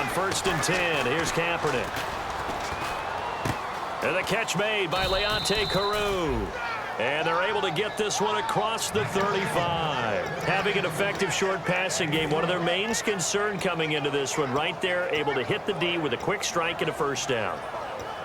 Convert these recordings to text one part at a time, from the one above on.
On 1st and 10, here's Kaepernick. And the catch made by Leonte Carew. And they're able to get this one across the 35. Having an effective short passing game, one of their main concern coming into this one, right there, able to hit the D with a quick strike and a first down.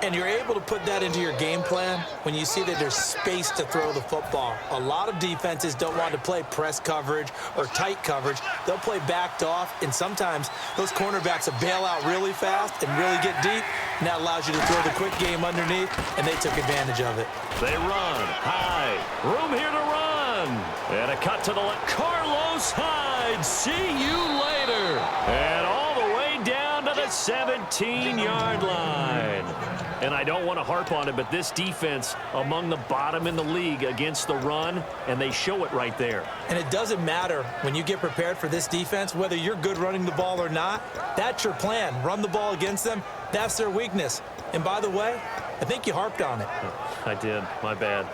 And you're able to put that into your game plan when you see that there's space to throw the football. A lot of defenses don't want to play press coverage or tight coverage. They'll play backed off, and sometimes those cornerbacks will bail out really fast and really get deep, and that allows you to throw the quick game underneath, and they took advantage of it. They run high. Room here to run. And a cut to the left. Carlos Hyde, see you later. And all the way down to the 17-yard line. And I don't want to harp on it, but this defense among the bottom in the league against the run, and they show it right there. And it doesn't matter when you get prepared for this defense, whether you're good running the ball or not, that's your plan. Run the ball against them. That's their weakness. And by the way, I think you harped on it. I did. My bad.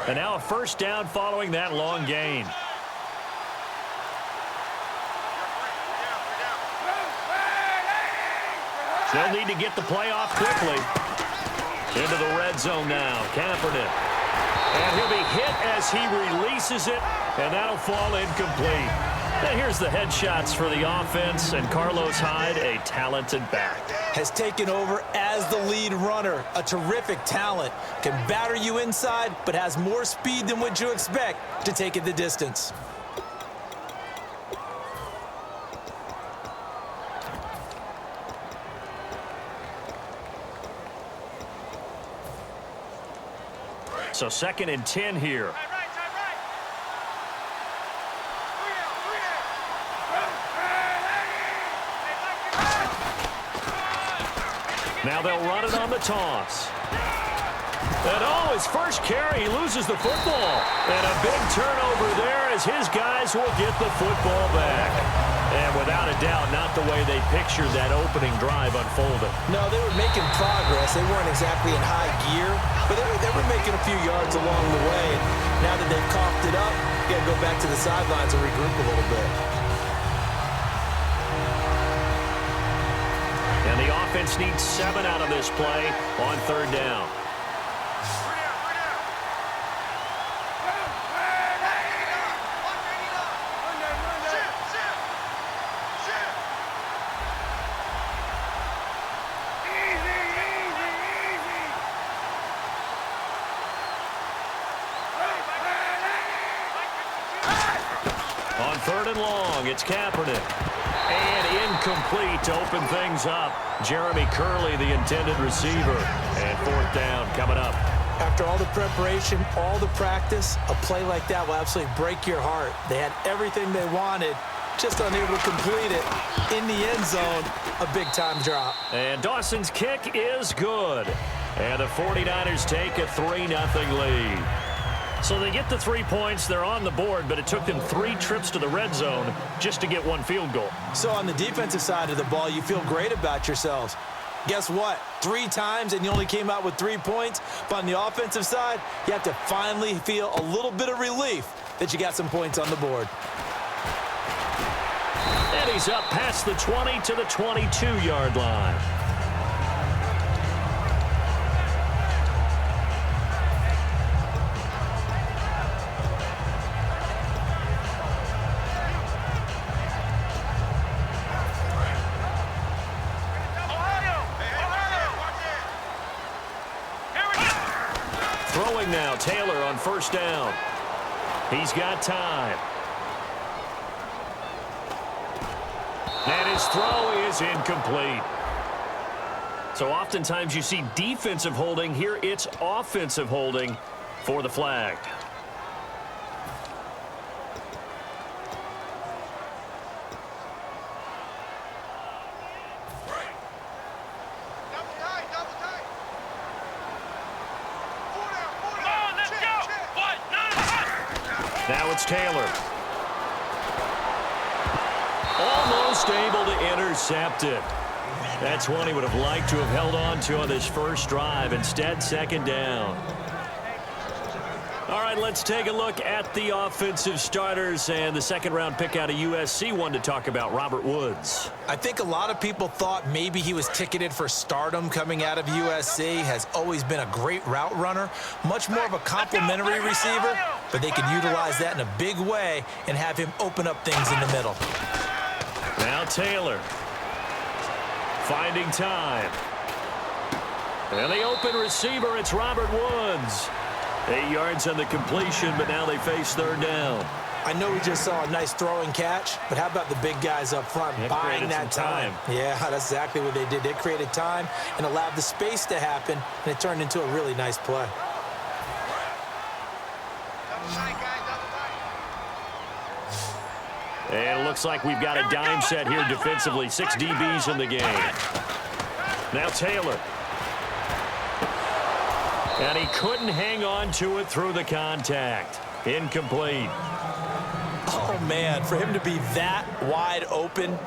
And now a first down following that long gain. They'll need to get the play off quickly. Into the red zone now. Kaepernick. And he'll be hit as he releases it, and that'll fall incomplete. Now here's the headshots for the offense, and Carlos Hyde, a talented back. Has taken over as the lead runner. A terrific talent. Can batter you inside, but has more speed than what you expect to take it the distance. So 2nd and 10 here. Now they'll run it on the toss. And his first carry, he loses the football. And a big turnover there as his guys will get the football back. And without a doubt, not the way they pictured that opening drive unfolding. No, they were making progress. They weren't exactly in high gear, but they were making a few yards along the way. Now that they've coughed it up, you got to go back to the sidelines and regroup a little bit. And the offense needs 7 out of this play on 3rd down. On 3rd and long, it's Kaepernick. And incomplete to open things up. Jeremy Curley, the intended receiver. And 4th down coming up. After all the preparation, all the practice, a play like that will absolutely break your heart. They had everything they wanted, just unable to complete it. In the end zone, a big-time drop. And Dawson's kick is good. And the 49ers take a 3-0 lead. So they get the 3 points. They're on the board, but it took them 3 trips to the red zone just to get 1 field goal. So on the defensive side of the ball, you feel great about yourselves. Guess what? 3 times and you only came out with 3 points. But on the offensive side, you have to finally feel a little bit of relief that you got some points on the board. And he's up past the 20 to the 22-yard line. Throwing now, Taylor on 1st down. He's got time. And his throw is incomplete. So oftentimes you see defensive holding. Here it's offensive holding for the flag. Now it's Taylor. Almost able to intercept it. That's one he would have liked to have held on to on this first drive. Instead, 2nd down. All right. right, let's take a look at the offensive starters and the second-round pick out of USC. One to talk about, Robert Woods. I think a lot of people thought maybe he was ticketed for stardom coming out of USC. Has always been a great route runner, much more of a complimentary receiver, but they can utilize that in a big way and have him open up things in the middle. Now Taylor finding time. And the open receiver, it's Robert Woods. 8 yards on the completion, but now they face third down. I know we just saw a nice throwing catch, but how about the big guys up front buying that time? Yeah, that's exactly what they did. They created time and allowed the space to happen, and it turned into a really nice play. And it looks like we've got a dime set here defensively. 6 DBs in the game. Now Taylor. And he couldn't hang on to it through the contact. Incomplete. Oh, man, for him to be that wide open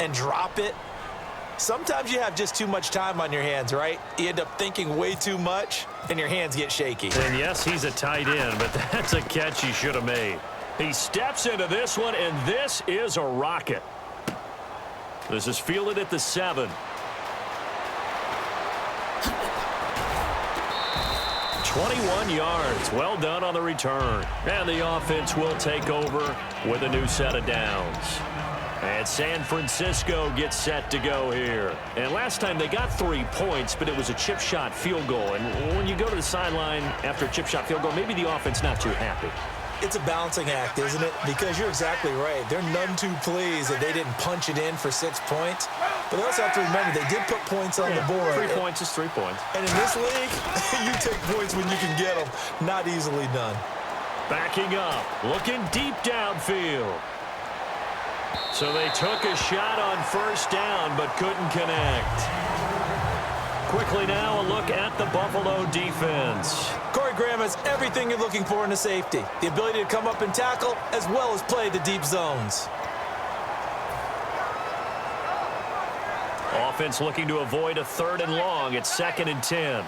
and drop it, sometimes you have just too much time on your hands, right? You end up thinking way too much, and your hands get shaky. And, yes, he's a tight end, but that's a catch he should have made. He steps into this one, and this is a rocket. This is fielded at the 7. 21 yards. Well done on the return. And the offense will take over with a new set of downs. And San Francisco gets set to go here. And last time they got 3 points, but it was a chip shot field goal. And when you go to the sideline after a chip shot field goal, maybe the offense not too happy. It's a balancing act, isn't it? Because you're exactly right. They're none too pleased that they didn't punch it in for 6 points. But they also have to remember they did put points on the board. 3 points is 3 points. And in this league, you take points when you can get them. Not easily done. Backing up, looking deep downfield. So they took a shot on first down, but couldn't connect. Quickly now, a look at the Buffalo defense. Corey Graham has everything you're looking for in a safety. The ability to come up and tackle, as well as play the deep zones. Offense looking to avoid a 3rd and long. It's 2nd and 10.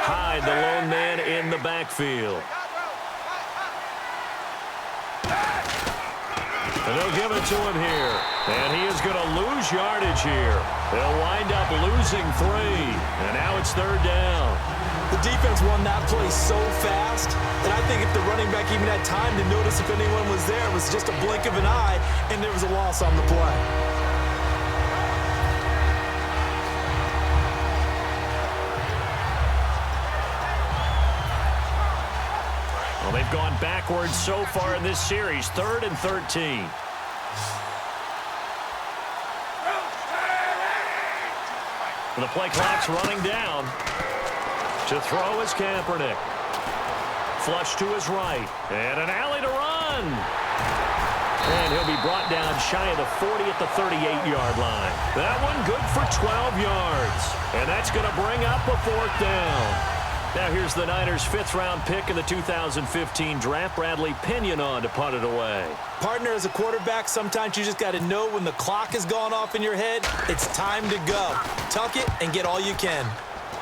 Hyde, the lone man in the backfield. And they'll give it to him here. And he is going to lose yardage here. They'll wind up losing 3. And now it's 3rd down. The defense won that play so fast, and I think if the running back even had time to notice if anyone was there, it was just a blink of an eye, and there was a loss on the play. Well, they've gone backwards so far in this series. 3rd and 13. The play clock's running down. To throw is Kaepernick. Flush to his right. And an alley to run. And he'll be brought down shy of the 40 at the 38-yard line. That one good for 12 yards. And that's going to bring up a 4th down. Now here's the Niners' 5th-round pick in the 2015 draft. Bradley Pinion on to punt it away. Partner, as a quarterback, sometimes you just got to know when the clock has gone off in your head, it's time to go. Tuck it and get all you can.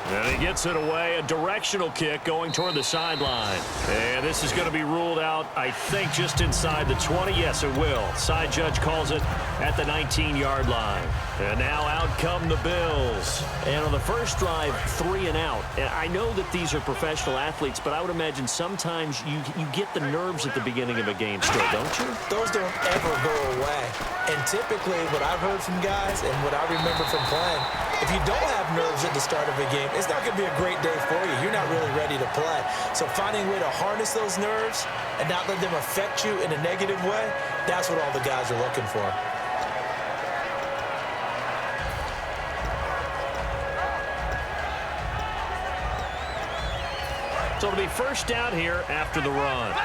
And he gets it away, a directional kick going toward the sideline. And this is going to be ruled out, I think, just inside the 20. Yes, it will. Side judge calls it at the 19-yard line. And now out come the Bills. And on the first drive, 3 and out. And I know that these are professional athletes, but I would imagine sometimes you get the nerves at the beginning of a game still, don't you? Those don't ever go away. And typically, what I've heard from guys and what I remember from playing, if you don't have nerves at the start of a game, it's not going to be a great day for you. You're not really ready to play. So finding a way to harness those nerves and not let them affect you in a negative way, that's what all the guys are looking for. So it'll be first down here after the run.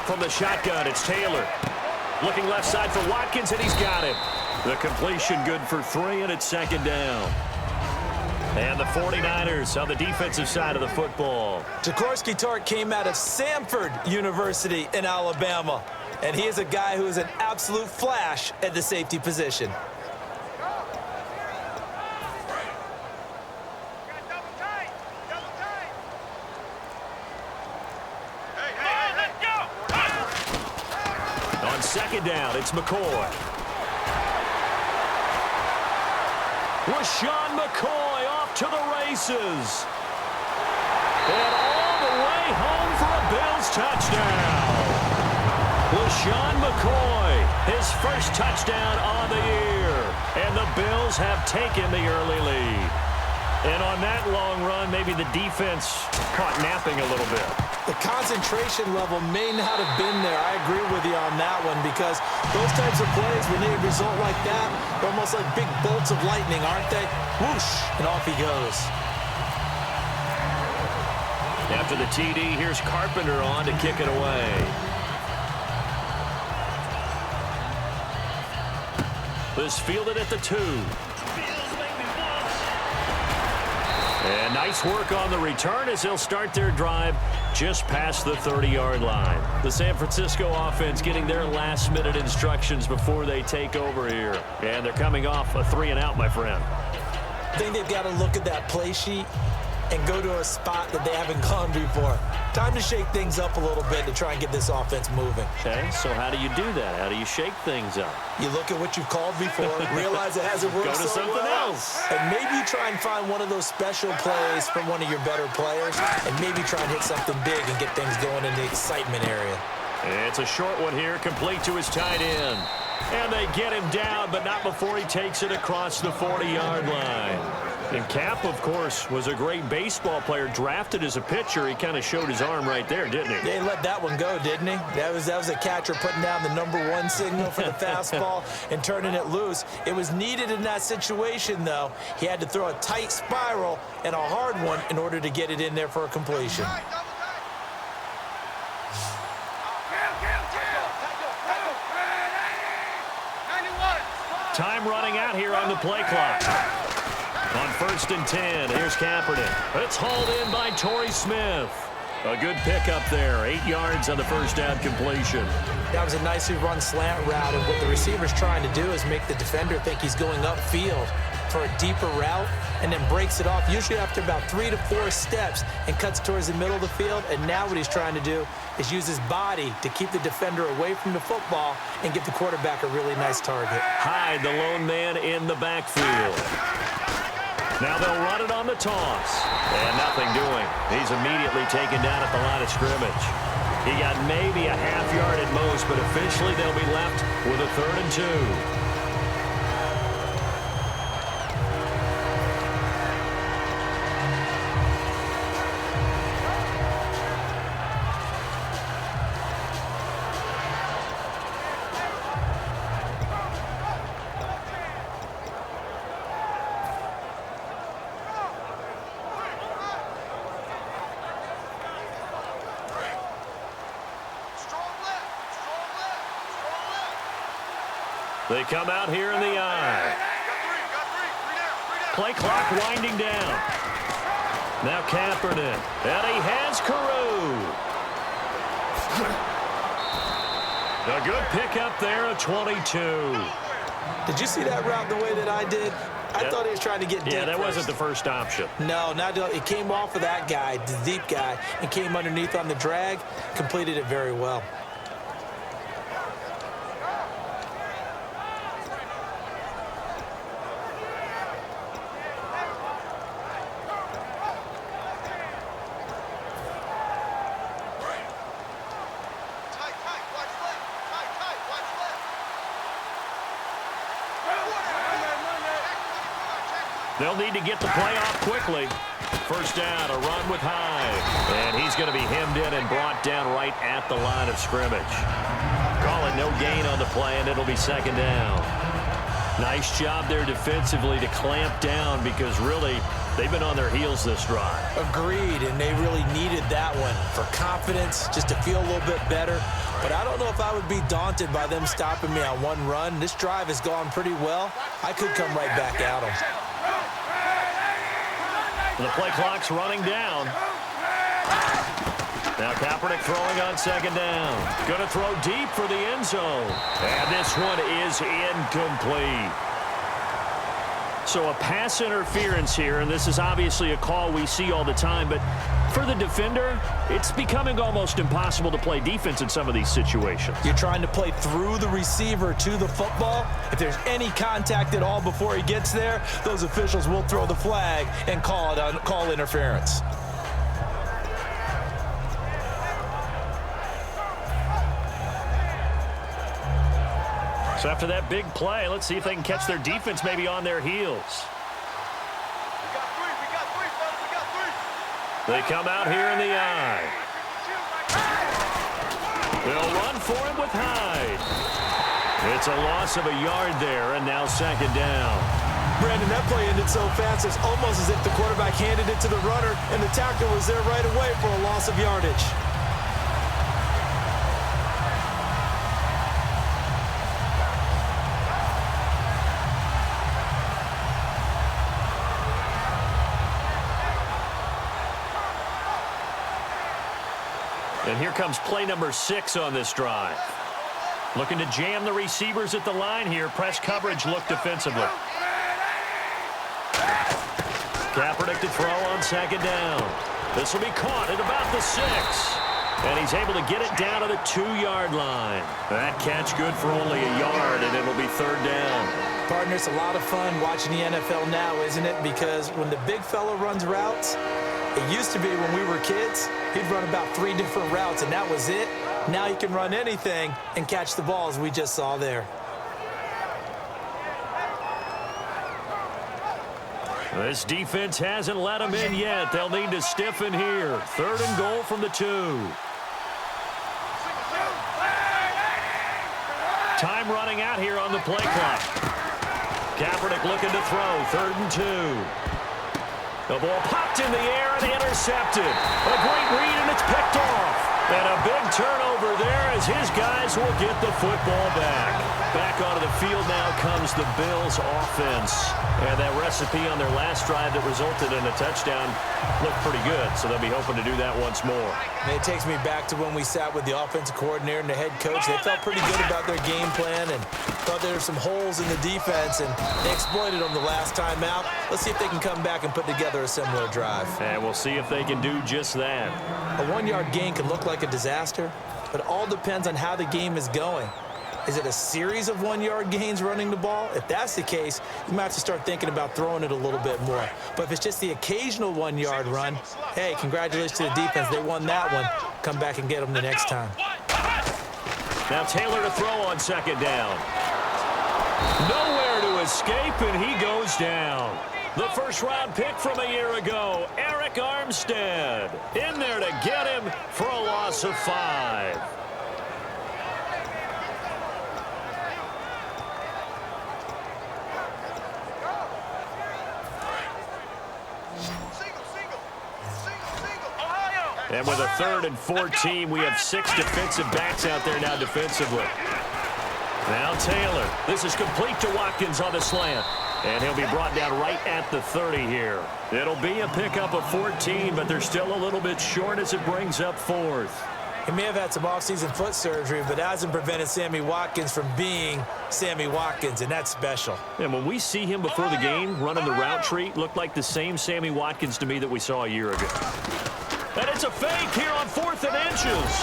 From the shotgun, it's Taylor. Looking left side for Watkins, and he's got him. The completion good for 3, and it's 2nd down. And the 49ers on the defensive side of the football. Jaworski Tartt came out of Samford University in Alabama. And he is a guy who is an absolute flash at the safety position. On second down, it's McCoy. LaShawn McCoy off to the races. And all the way home for a Bills touchdown. LaShawn McCoy, his first touchdown on the year. And the Bills have taken the early lead. And on that long run, maybe the defense caught napping a little bit. The concentration level may not have been there. I agree with you on that one because those types of plays, when they result like that, they're almost like big bolts of lightning, aren't they? Whoosh, and off he goes. After the TD, here's Carpenter on to kick it away. This fielded at the 2. And nice work on the return as they'll start their drive just past the 30-yard line. The San Francisco offense getting their last-minute instructions before they take over here. And they're coming off a 3-and-out, my friend. I think they've got to look at that play sheet and go to a spot that they haven't gone before. Time to shake things up a little bit to try and get this offense moving. Okay, so how do you do that? How do you shake things up? You look at what you've called before, realize it hasn't worked Go to so something well, else. and maybe you try and find one of those special plays from one of your better players, and maybe try and hit something big and get things going in the excitement area. It's a short one here, complete to his tight end. And they get him down, but not before he takes it across the 40-yard line. And Cap, of course, was a great baseball player, drafted as a pitcher. He kind of showed his arm right there, didn't he? Yeah, he let that one go, didn't he? That was a catcher putting down the #1 signal for the fastball and turning it loose. It was needed in that situation, though. He had to throw a tight spiral and a hard one in order to get it in there for a completion. Time running out here on the play clock. On 1st and 10, here's Kaepernick. It's hauled in by Torrey Smith. A good pickup there, 8 yards on the first down completion. That was a nicely run slant route, and what the receiver's trying to do is make the defender think he's going upfield for a deeper route and then breaks it off, usually after about 3 to 4 steps, and cuts towards the middle of the field. And now what he's trying to do is use his body to keep the defender away from the football and get the quarterback a really nice target. Hyde, the lone man in the backfield. Now they'll run it on the toss. And nothing doing. He's immediately taken down at the line of scrimmage. He got maybe a half yard at most, but officially they'll be left with a 3rd and 2. They come out here in the eye. Play clock winding down. Now Kaepernick. And he has Carew. A good pickup there at 22. Did you see that route the way that I did? I thought he was trying to get deep. Yeah, that first. wasn't the first option. No, it came off of that guy, the deep guy, and came underneath on the drag, completed it very well. They'll need to get the play off quickly. First down, a run with Hyde. And he's going to be hemmed in and brought down right at the line of scrimmage. Call it no gain on the play, and it'll be 2nd down. Nice job there defensively to clamp down because really they've been on their heels this drive. Agreed, and they really needed that one for confidence, just to feel a little bit better. But I don't know if I would be daunted by them stopping me on one run. This drive has gone pretty well. I could come right back at them. The play clock's running down. Now Kaepernick throwing on second down. Going to throw deep for the end zone. And this one is incomplete. So a pass interference here, and this is obviously a call we see all the time, but for the defender, it's becoming almost impossible to play defense in some of these situations. You're trying to play through the receiver to the football. If there's any contact at all before he gets there, those officials will throw the flag and call interference. So after that big play, let's see if they can catch their defense maybe on their heels. They come out here in the eye. They'll run for him with Hyde. It's a loss of a yard there, and now second down. Brandon, that play ended so fast, it's almost as if the quarterback handed it to the runner, and the tackle was there right away for a loss of yardage. And here comes play number 6 on this drive. Looking to jam the receivers at the line here. Press coverage look defensively. Kaepernick to throw on second down. This will be caught at about the 6. And he's able to get it down to the 2-yard line. That catch good for only a yard, and it'll be third down. Partner, it's a lot of fun watching the NFL now, isn't it? Because when the big fella runs routes, it used to be when we were kids, he'd run about 3 different routes, and that was it. Now he can run anything and catch the balls we just saw there. This defense hasn't let them in yet. They'll need to stiffen here. 3rd and goal from the 2. Time running out here on the play clock. Kaepernick looking to throw. 3rd and 2. The ball popped in the air and intercepted. A great read, and it's picked off. And a big turnover there as his guys will get the football back. Back onto the field now comes the Bills offense. And that recipe on their last drive that resulted in a touchdown looked pretty good, so they'll be hoping to do that once more. And it takes me back to when we sat with the offensive coordinator and the head coach. They felt pretty good about their game plan and thought there were some holes in the defense, and they exploited them the last time out. Let's see if they can come back and put together a similar drive. And we'll see if they can do just that. A 1-yard gain can look like a disaster, but it all depends on how the game is going. Is it a series of 1-yard gains running the ball? If that's the case, you might have to start thinking about throwing it a little bit more. But if it's just the occasional 1-yard run, hey, congratulations to the defense. They won that one. Come back and get them the next time. Now Taylor to throw on second down. Nowhere to escape, and he goes down. The first-round pick from a year ago, Eric Armstead, in there to get him for a loss of 5. And with a 3rd and 14, we have 6 defensive backs out there now defensively. Now Taylor. This is complete to Watkins on the slant. And he'll be brought down right at the 30 here. It'll be a pickup of 14, but they're still a little bit short as it brings up 4th. He may have had some offseason foot surgery, but that hasn't prevented Sammy Watkins from being Sammy Watkins, and that's special. And when we see him before the game running the route tree, looked like the same Sammy Watkins to me that we saw a year ago. And it's a fake here on 4th and inches.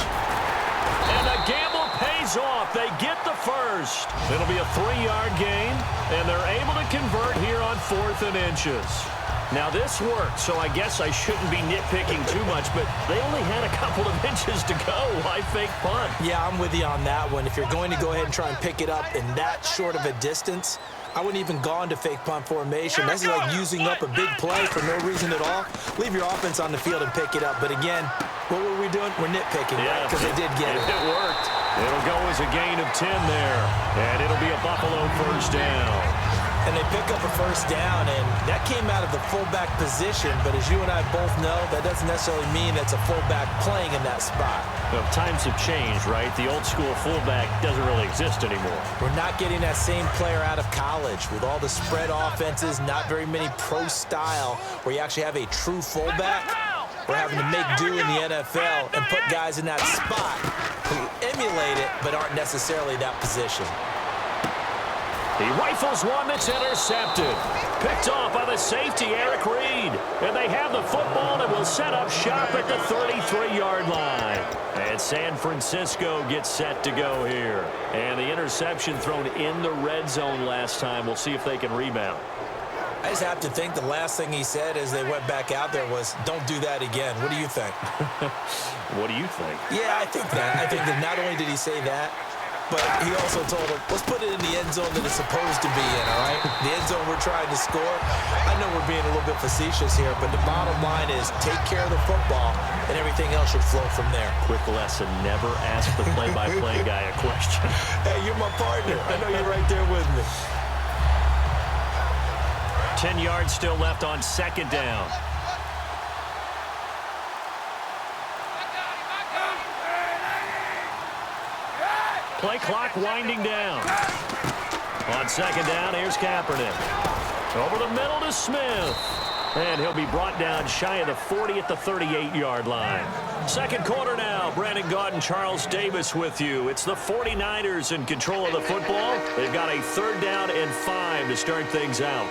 And the gamble pays off. They get the first. It'll be a 3-yard gain, and they're able to convert here on 4th and inches. Now, this worked, so I guess I shouldn't be nitpicking too much, but they only had a couple of inches to go. Why fake punt? Yeah, I'm with you on that one. If you're going to go ahead and try and pick it up in that short of a distance, I wouldn't even gone to fake punt formation. This is like using up a big play for no reason at all. Leave your offense on the field and pick it up. But again, what were we doing? We're nitpicking, right? Because they did get it. It worked. It'll go as a gain of 10 there. And it'll be a Buffalo first down. And they pick up a first down, and that came out of the fullback position. But as you and I both know, that doesn't necessarily mean it's a fullback playing in that spot. Well, times have changed, right? The old school fullback doesn't really exist anymore. We're not getting that same player out of college with all the spread offenses, not very many pro style, where you actually have a true fullback. we're having to make do in the NFL and put guys in that spot who emulate it but aren't necessarily that position. He rifles one that's intercepted. Picked off by the safety, Eric Reed. And they have the football and will set up shop at the 33-yard line. And San Francisco gets set to go here. And the interception thrown in the red zone last time. We'll see if they can rebound. I just have to think the last thing he said as they went back out there was, don't do that again. What do you think? What do you think? Yeah, I think that. I think that not only did he say that, but he also told him, let's put it in the end zone that it's supposed to be in, all right? The end zone we're trying to score. I know we're being a little bit facetious here, but the bottom line is take care of the football, and everything else should flow from there. Quick lesson, never ask the play-by-play guy a question. Hey, you're my partner. I know you're right there with me. 10 yards still left on second down. Play clock winding down. On second down, here's Kaepernick. Over the middle to Smith. And he'll be brought down shy of the 40 at the 38-yard line. Second quarter now. Brandon Gaudin, Charles Davis with you. It's the 49ers in control of the football. They've got a 3rd down and 5 to start things out.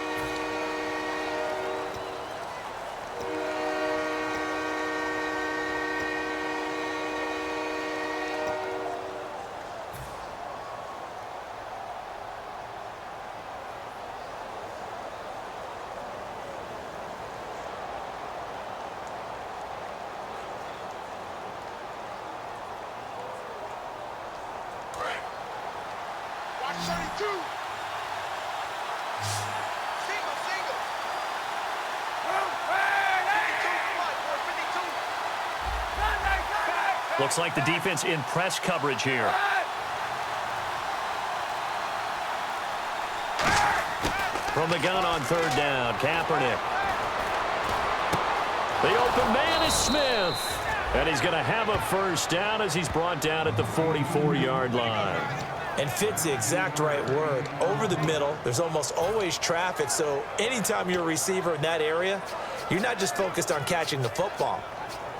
Looks like the defense in press coverage here. From the gun on 3rd down, Kaepernick. The open man is Smith. And he's going to have a 1st down as he's brought down at the 44-yard line. And fits the exact right word. Over the middle, there's almost always traffic, so anytime you're a receiver in that area, you're not just focused on catching the football.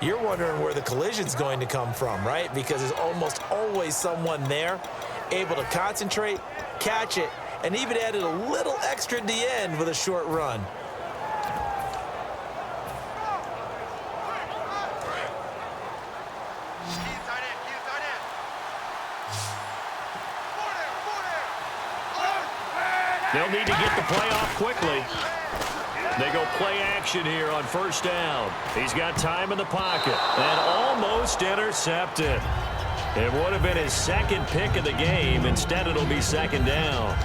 You're wondering where the collision's going to come from, right? Because there's almost always someone there able to concentrate, catch it, and even added a little extra at the end with a short run. They'll need to get the play off quickly. They go play action here on 1st down. He's got time in the pocket and almost intercepted. It would have been his 2nd pick of the game. Instead, it'll be 2nd down.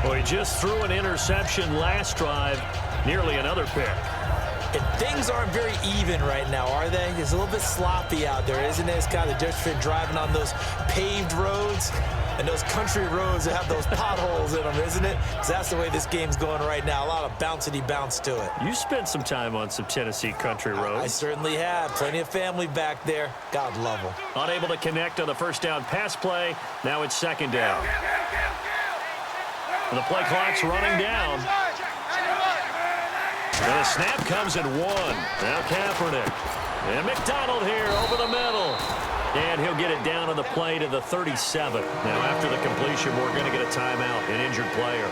Well, he just threw an interception last drive, nearly another pick. And things aren't very even right now, are they? It's a little bit sloppy out there, isn't it? It's kind of the difference between driving on those paved roads and those country roads that have those potholes in them, isn't it? Because that's the way this game's going right now. A lot of bouncy bounce to it. You spent some time on some Tennessee country roads. I certainly have. Plenty of family back there. God love them. Unable to connect on the 1st down pass play. Now it's 2nd down. The play clock's running down. And the snap comes at 1. Now Kaepernick. And McDonald here over the middle. And he'll get it down on the play to the 37. Now, after the completion, we're going to get a timeout, an injured player.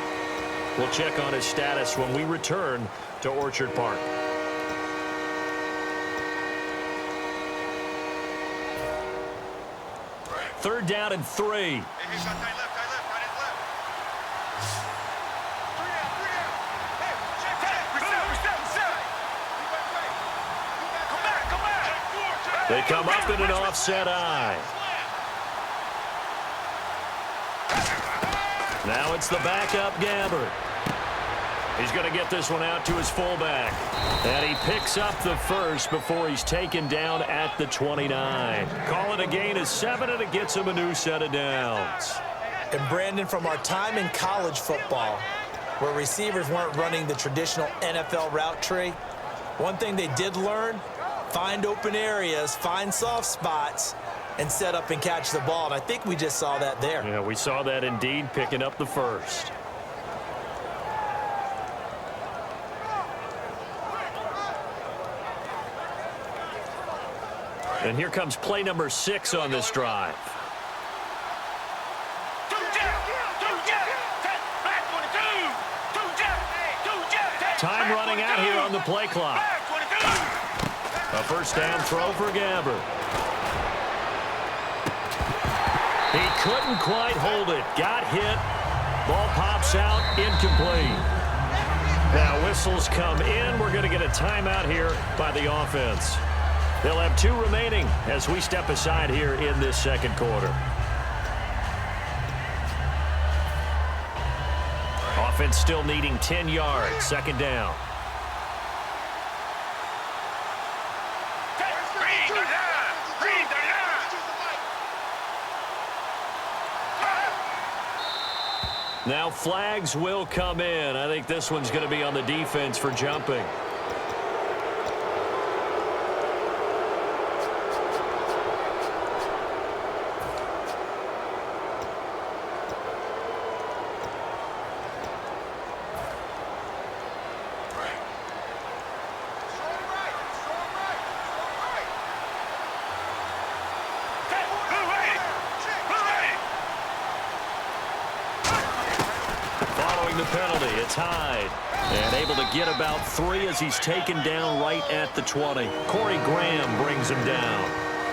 We'll check on his status when we return to Orchard Park. Third down and 3. They come up in an offset eye. Now it's the backup Gabbert. He's going to get this one out to his fullback. And he picks up the 1st before he's taken down at the 29. Call it a gain of 7, and it gets him a new set of downs. And Brandon, from our time in college football, where receivers weren't running the traditional NFL route tree, one thing they did learn, find open areas, find soft spots, and set up and catch the ball. And I think we just saw that there. Yeah, we saw that indeed, picking up the 1st. And here comes play number 6 on this drive. Time running out here on the play clock. A first down throw for Gabbert. He couldn't quite hold it. Got hit. Ball pops out. Incomplete. Now whistles come in. We're going to get a timeout here by the offense. They'll have 2 remaining as we step aside here in this second quarter. Offense still needing 10 yards. Second down. Now flags will come in. I think this one's going to be on the defense for jumping. The penalty, it's Hyde, and able to get about 3 as he's taken down right at the 20. Corey Graham brings him down.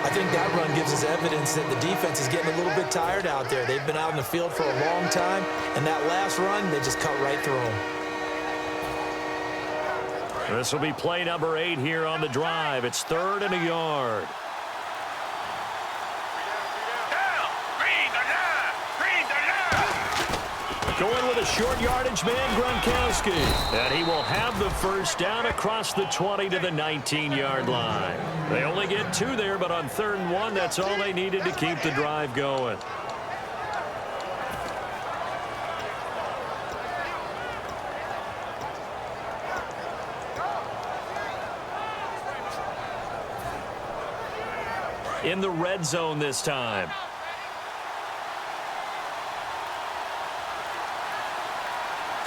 I think that run gives us evidence that the defense is getting a little bit tired out there. They've been out in the field for a long time, and that last run, they just cut right through them. This will be play number 8 here on the drive. It's 3rd and a yard. Going with a short yardage man, Gronkowski. And he will have the first down across the 20 to the 19-yard line. They only get 2 there, but on 3rd and 1, that's all they needed to keep the drive going. In the red zone this time.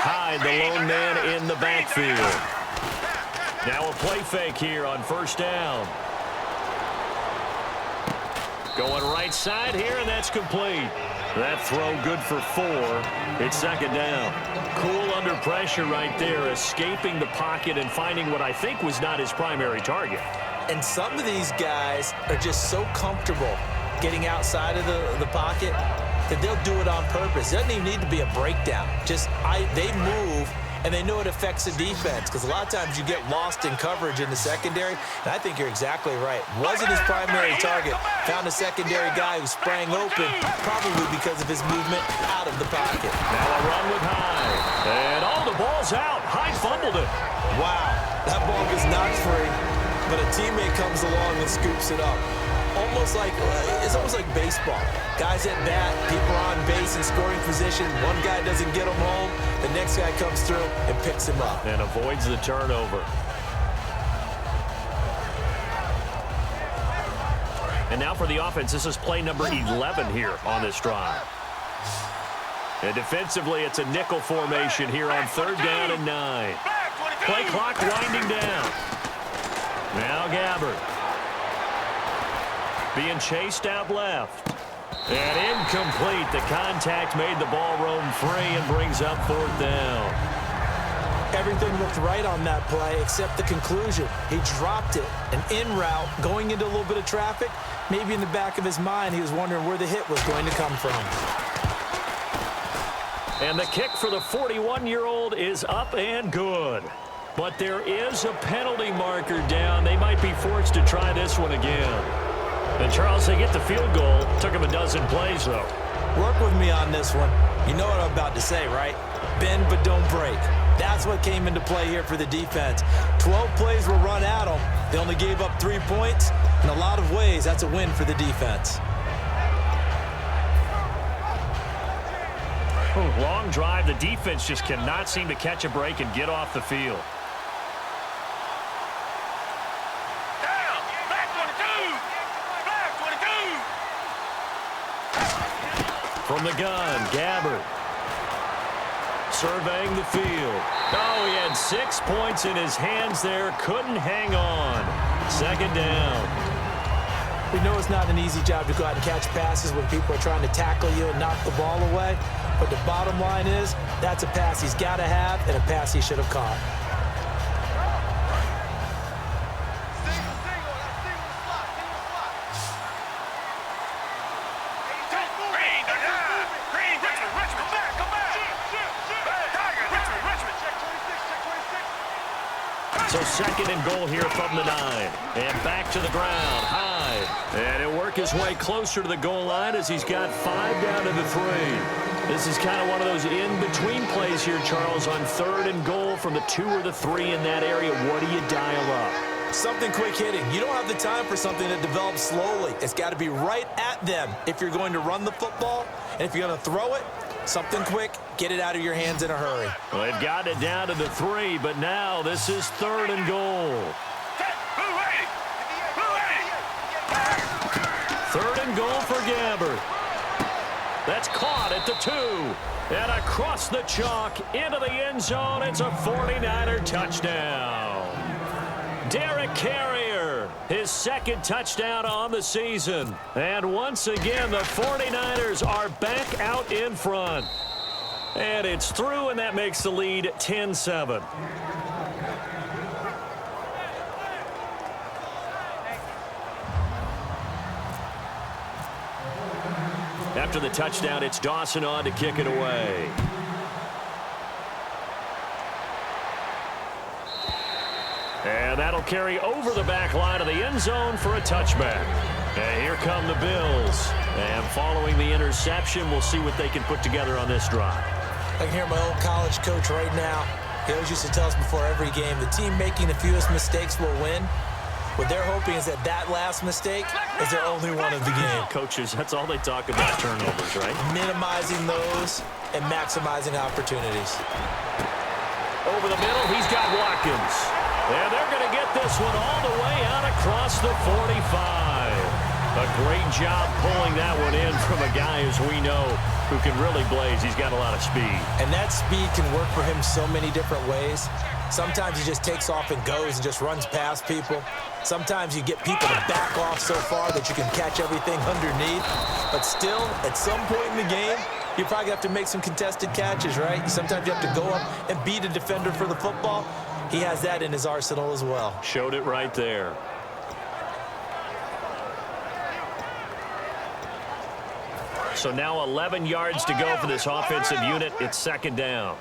Hyde, the lone man in the backfield. Now a play fake here on first down. Going right side here, and that's complete. That throw good for 4. It's second down. Cool under pressure right there, escaping the pocket and finding what I think was not his primary target. And some of these guys are just so comfortable getting outside of the pocket that they'll do it on purpose. It doesn't even need to be a breakdown. They move, and they know it affects the defense, because a lot of times you get lost in coverage in the secondary, and I think you're exactly right. Wasn't his primary target. Found a secondary guy who sprang open, probably because of his movement out of the pocket. Now a run with Hyde. And the ball's out. Hyde fumbled it. Wow, that ball gets knocked free, but a teammate comes along and scoops it up. It's almost like baseball. Guys at bat, people are on base in scoring position. One guy doesn't get him home. The next guy comes through and picks him up. And avoids the turnover. And now for the offense, this is play number 11 here on this drive. And defensively, it's a nickel formation here on 3rd down and 9. Play clock winding down. Now Gabbert. Being chased out left. And incomplete. The contact made the ball roam free and brings up 4th down. Everything looked right on that play except the conclusion. He dropped it. An in route going into a little bit of traffic. Maybe in the back of his mind, he was wondering where the hit was going to come from. And the kick for the 41-year-old is up and good. But there is a penalty marker down. They might be forced to try this one again. And Charles, they get the field goal. Took him a dozen plays, though. Work with me on this one. You know what I'm about to say, right? Bend but don't break. That's what came into play here for the defense. 12 plays were run at them. They only gave up 3 points. In a lot of ways, that's a win for the defense. Long drive. The defense just cannot seem to catch a break and get off the field. From the gun, Gabbert. Surveying the field. Oh, he had 6 points in his hands there. Couldn't hang on. Second down. We know it's not an easy job to go out and catch passes when people are trying to tackle you and knock the ball away. But the bottom line is, that's a pass he's got to have and a pass he should have caught. So second and goal here from the 9. And back to the ground, high. And he'll work his way closer to the goal line as he's got 5 down to the 3. This is kind of one of those in-between plays here, Charles, on third and goal from the 2 or the 3 in that area. What do you dial up? Something quick hitting. You don't have the time for something that develops slowly. It's got to be right at them if you're going to run the football. And if you're going to throw it, something quick, get it out of your hands in a hurry. Well, they've got it down to the 3, but now this is third and goal. Third and goal for Gabbert. That's caught at the 2. And across the chalk into the end zone. It's a 49er touchdown. Derek Carrier, his second touchdown on the season. And once again, the 49ers are back out in front. And it's through, and that makes the lead 10-7. After the touchdown, it's Dawson on to kick it away. And that'll carry over the back line of the end zone for a touchback. And here come the Bills. And following the interception, we'll see what they can put together on this drive. I can hear my old college coach right now. He always used to tell us before every game, the team making the fewest mistakes will win. What they're hoping is that last mistake is their only one of the game. Coaches, that's all they talk about, turnovers, right? Minimizing those and maximizing opportunities. Over the middle, he's got Watkins. And they're going to get this one all the way out across the 45. A great job pulling that one in from a guy, as we know, who can really blaze. He's got a lot of speed. And that speed can work for him so many different ways. Sometimes he just takes off and goes and just runs past people. Sometimes you get people to back off so far that you can catch everything underneath. But still, at some point in the game, you probably have to make some contested catches, right? Sometimes you have to go up and beat a defender for the football. He has that in his arsenal as well. Showed it right there. So now 11 yards to go for this offensive unit. It's second down.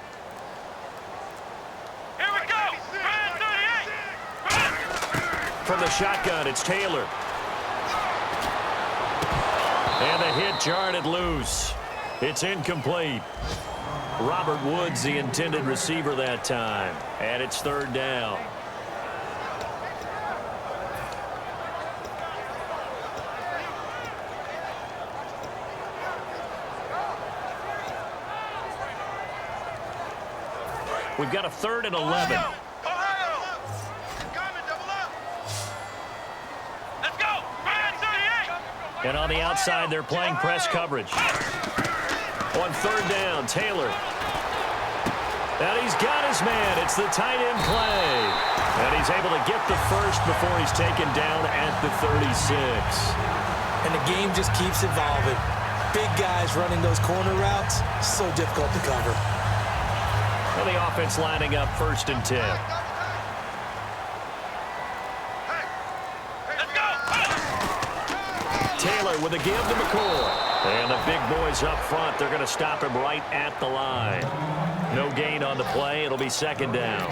Here we go. From the shotgun, it's Taylor. And the hit jarred it loose. It's incomplete. Robert Woods, the intended receiver that time. And it's third down. We've got a 3rd and 11. Let's go. And on the outside, they're playing press coverage. On third down, Taylor. And he's got his man. It's the tight end play. And he's able to get the first before he's taken down at the 36. And the game just keeps evolving. Big guys running those corner routes, so difficult to cover. And the offense lining up 1st and 10. Let's go. Taylor with a give to McCoy. And the big boys up front, they're going to stop him right at the line. No gain on the play. It'll be second down.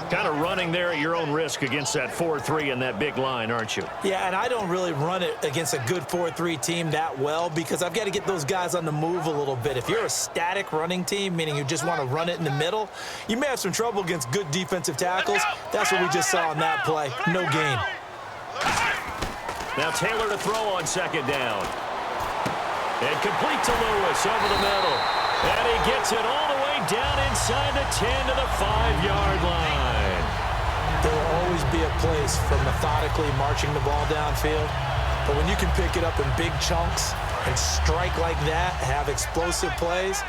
Kind of running there at your own risk against that 4-3 and that big line, aren't you? Yeah, and I don't really run it against a good 4-3 team that well because I've got to get those guys on the move a little bit. If you're a static running team, meaning you just want to run it in the middle, you may have some trouble against good defensive tackles. That's what we just saw on that play. No gain. Now Taylor to throw on second down. And complete to Lewis over the middle. And he gets it all the way down inside the 10 to the 5-yard line. There will always be a place for methodically marching the ball downfield. But when you can pick it up in big chunks and strike like that, have explosive plays,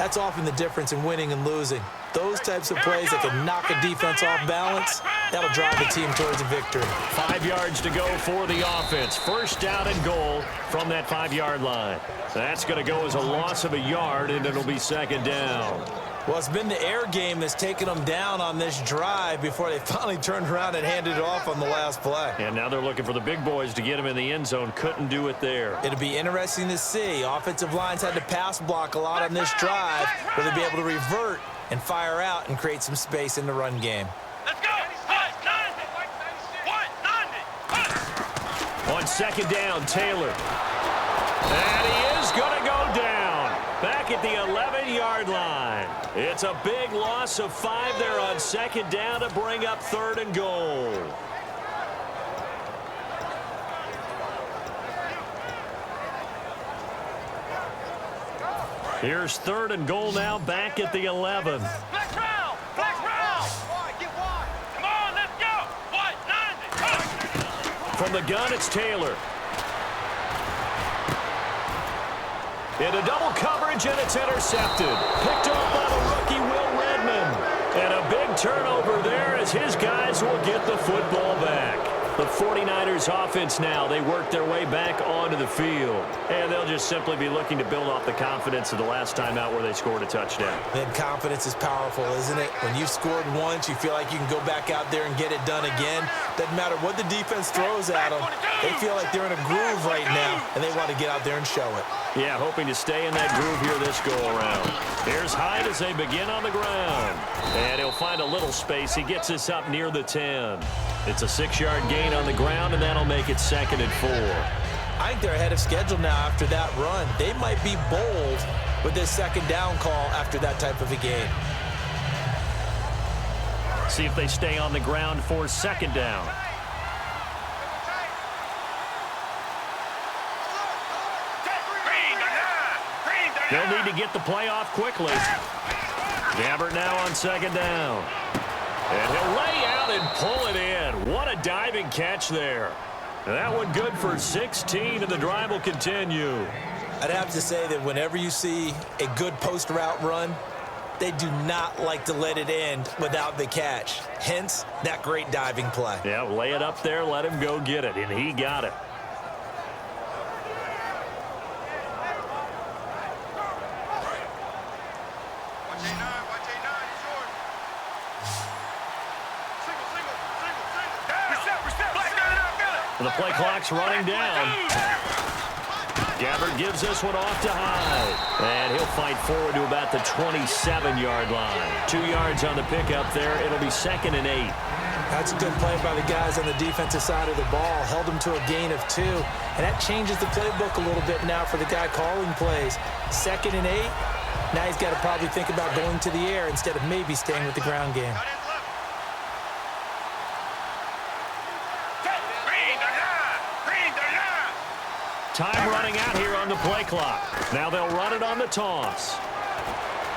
That's often the difference in winning and losing. Those types of plays that can knock a defense off balance, that'll drive a team towards a victory. 5 yards to go for the offense. First down and goal from that 5-yard line. That's going to go as a loss of a yard, and it'll be second down. Well, it's been the air game that's taken them down on this drive before they finally turned around and handed it off on the last play. And now they're looking for the big boys to get him in the end zone. Couldn't do it there. It'll be interesting to see. Offensive lines had to pass block a lot on this drive. Will they be able to revert and fire out and create some space in the run game? Let's go. On second down, Taylor. And he is going to go down. Back at the 11-yard line. It's a big loss of 5 there on second down to bring up third and goal. Here's third and goal now back at the 11. Flex round. Flex round. Get wide. Come on, let's go. What? 90. From the gun, it's Taylor. Into double coverage, and it's intercepted. Picked off by the rookie, Will Redmond. And a big turnover there as his guys will get the football back. The 49ers offense now, they work their way back onto the field. And they'll just simply be looking to build off the confidence of the last time out where they scored a touchdown. Then confidence is powerful, isn't it? When you've scored once, you feel like you can go back out there and get it done again. Doesn't matter what the defense throws at them. They feel like they're in a groove right now, and they want to get out there and show it. Yeah, hoping to stay in that groove here this go-around. Here's Hyde as they begin on the ground. And he'll find a little space. He gets this up near the 10. It's a 6-yard gain on the ground, and that'll make it second and 4. I think they're ahead of schedule now after that run. They might be bold with this second down call after that type of a game. See if they stay on the ground for second down. They'll need to get the play off quickly. Gabbert now on second down. And he'll lay out and pull it in. What a diving catch there. That one good for 16, and the drive will continue. I'd have to say that whenever you see a good post route run, they do not like to let it end without the catch. Hence, that great diving play. Yeah, lay it up there, let him go get it, and he got it. The play clock's running down. Gabbert gives this one off to Hyde. And he'll fight forward to about the 27-yard line. 2 yards on the pickup there. It'll be second and 8. That's a good play by the guys on the defensive side of the ball. Held them to a gain of 2. And that changes the playbook a little bit now for the guy calling plays. Second and 8. Now he's got to probably think about going to the air instead of maybe staying with the ground game. Time running out here on the play clock. Now they'll run it on the toss.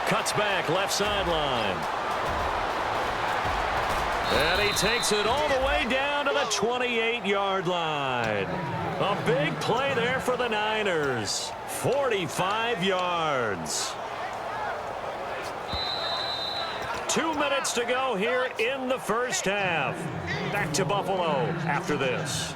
Cuts back, left sideline. And he takes it all the way down to the 28-yard line. A big play there for the Niners. 45 yards. 2 minutes to go here in the first half. Back to Buffalo after this.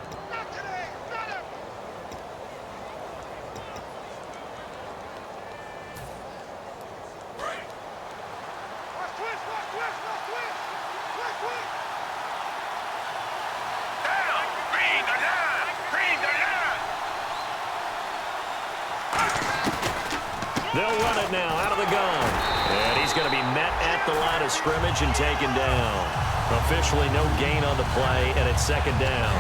They'll run it now out of the gun. And he's going to be met at the line of scrimmage and taken down. Officially no gain on the play, and it's second down.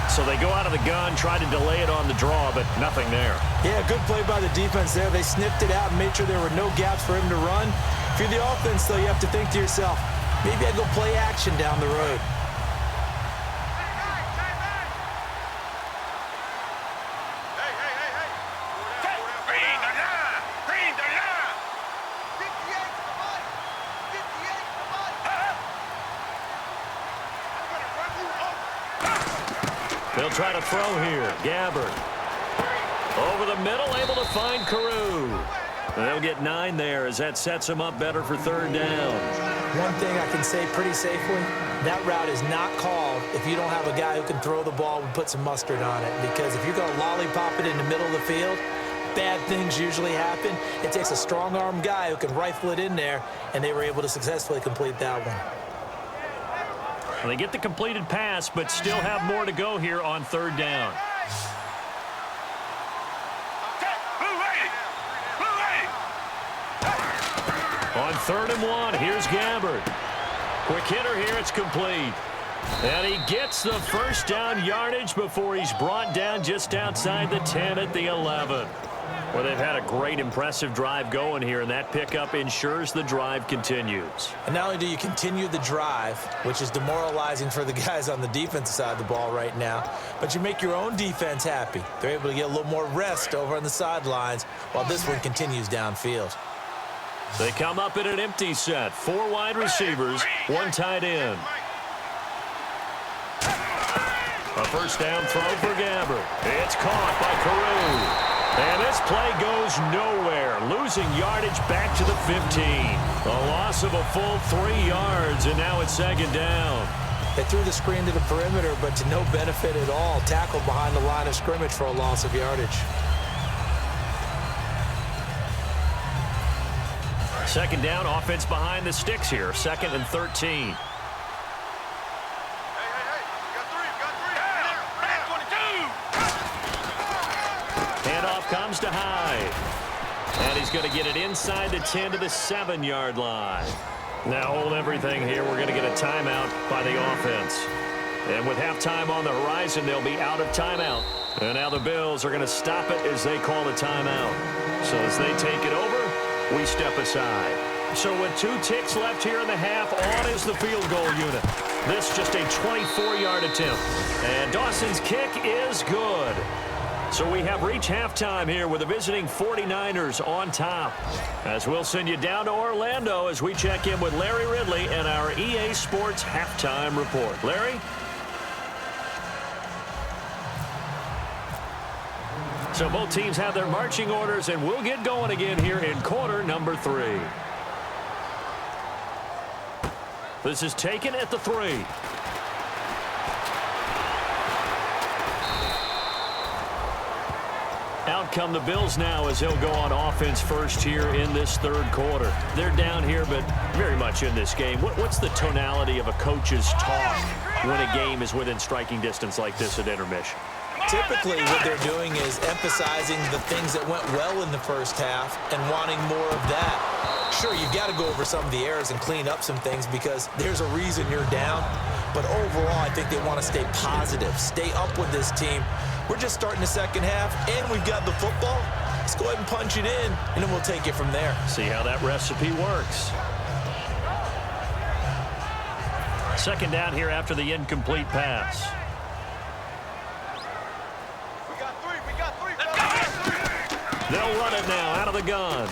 So they go out of the gun, try to delay it on the draw, but nothing there. Yeah, good play by the defense there. They sniffed it out and made sure there were no gaps for him to run. If you're the offense, though, you have to think to yourself, maybe I go play action down the road. They'll try to throw here. Gabbert. Over the middle, able to find Carew. They'll get 9 there as that sets them up better for third down. One thing I can say pretty safely, that route is not called if you don't have a guy who can throw the ball and put some mustard on it. Because if you're going to lollipop it in the middle of the field, bad things usually happen. It takes a strong-arm guy who can rifle it in there, and they were able to successfully complete that one. Well, they get the completed pass, but still have more to go here on third down. On 3rd and 1, here's Gabbard. Quick hitter here, it's complete. And he gets the first down yardage before he's brought down just outside the 10 at the 11. Well, they've had a great, impressive drive going here, and that pickup ensures the drive continues. And not only do you continue the drive, which is demoralizing for the guys on the defensive side of the ball right now, but you make your own defense happy. They're able to get a little more rest over on the sidelines while this one continues downfield. They come up in an empty set. 4 wide receivers, 1 tight end. A first down throw for Gabbard. It's caught by Carew. And this play goes nowhere, losing yardage back to the 15. A loss of a full 3 yards, and now it's 2nd down. They threw the screen to the perimeter, but to no benefit at all. Tackled behind the line of scrimmage for a loss of yardage. 2nd down, offense behind the sticks here. 2nd and 13. Handoff comes to Hyde. And he's going to get it inside the 10 to the 7-yard line. Now hold everything here. We're going to get a timeout by the offense. And with halftime on the horizon, they'll be out of timeout. And now the Bills are going to stop it as they call a timeout. So as they take it over, we step aside. So with 2 ticks left here in the half, on is the field goal unit. This just a 24-yard attempt. And Dawson's kick is good. So we have reached halftime here with the visiting 49ers on top. As we'll send you down to Orlando as we check in with Larry Ridley and our EA Sports Halftime Report. Larry? So both teams have their marching orders, and we'll get going again here in quarter number 3. This is taken at the 3. Out come the Bills now as they'll go on offense first here in this 3rd quarter. They're down here, but very much in this game. What's the tonality of a coach's talk when a game is within striking distance like this at intermission? Typically, what they're doing is emphasizing the things that went well in the first half and wanting more of that. Sure, you've got to go over some of the errors and clean up some things because there's a reason you're down. But overall, I think they want to stay positive, stay up with this team. We're just starting the second half, and we've got the football. Let's go ahead and punch it in, and then we'll take it from there. See how that recipe works. 2nd down here after the incomplete pass. We got three. They'll run it now out of the gun.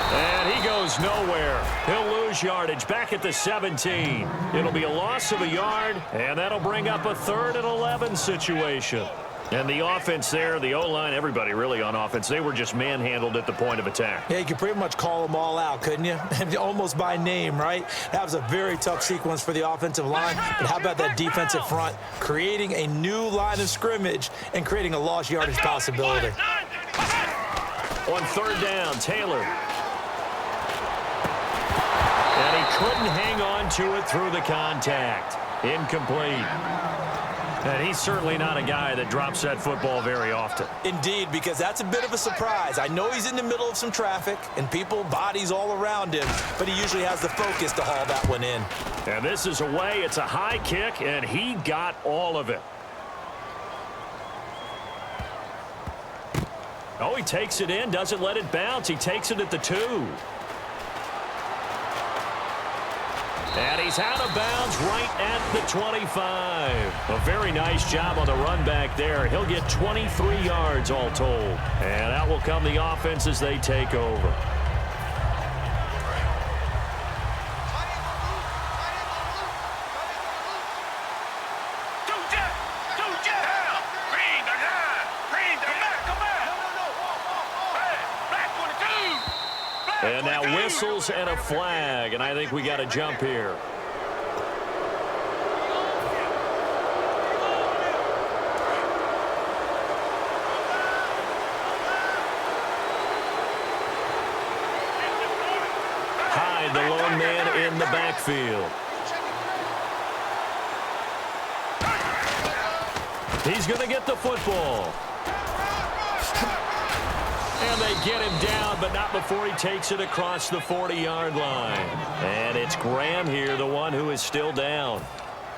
And he goes nowhere. He'll lose yardage back at the 17. It'll be a loss of a yard, and that'll bring up a 3rd and 11 situation. And the offense there, the O-line, everybody really on offense, they were just manhandled at the point of attack. Yeah, you could pretty much call them all out, couldn't you? Almost by name, right? That was a very tough sequence for the offensive line. But how about that defensive front creating a new line of scrimmage and creating a lost yardage possibility? On 3rd down, Taylor. And he couldn't hang on to it through the contact. Incomplete. And he's certainly not a guy that drops that football very often. Indeed, because that's a bit of a surprise. I know he's in the middle of some traffic and people, bodies all around him, but he usually has the focus to haul that one in. And this is away. It's a high kick, and he got all of it. Oh, he takes it in, doesn't let it bounce. He takes it at the 2. And he's out of bounds right at the 25. A very nice job on the run back there. He'll get 23 yards all told. And out will come the offense as they take over. now whistles and a flag, and I think we got a jump here. Hyde, the lone man in the backfield. He's going to get the football. And they get him down, but not before he takes it across the 40-yard line. And it's Graham here, the one who is still down.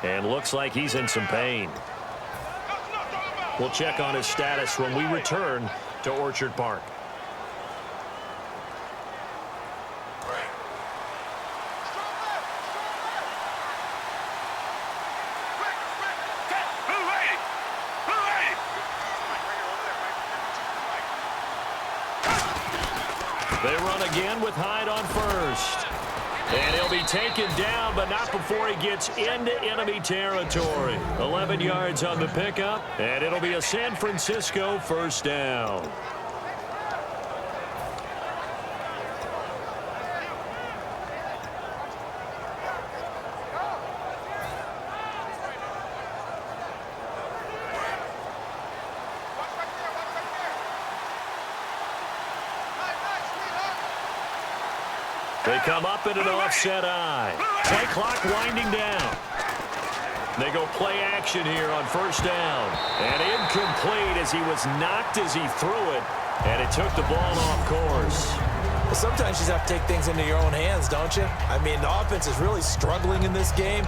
And looks like he's in some pain. We'll check on his status when we return to Orchard Park. They run again with Hyde on first. And he'll be taken down, but not before he gets into enemy territory. 11 yards on the pickup, and it'll be a San Francisco first down. They come up in an offset eye. Play clock winding down. They go play action here on first down. And incomplete as he was knocked as he threw it. And it took the ball off course. Well, sometimes you just have to take things into your own hands, don't you? I mean, the offense is really struggling in this game.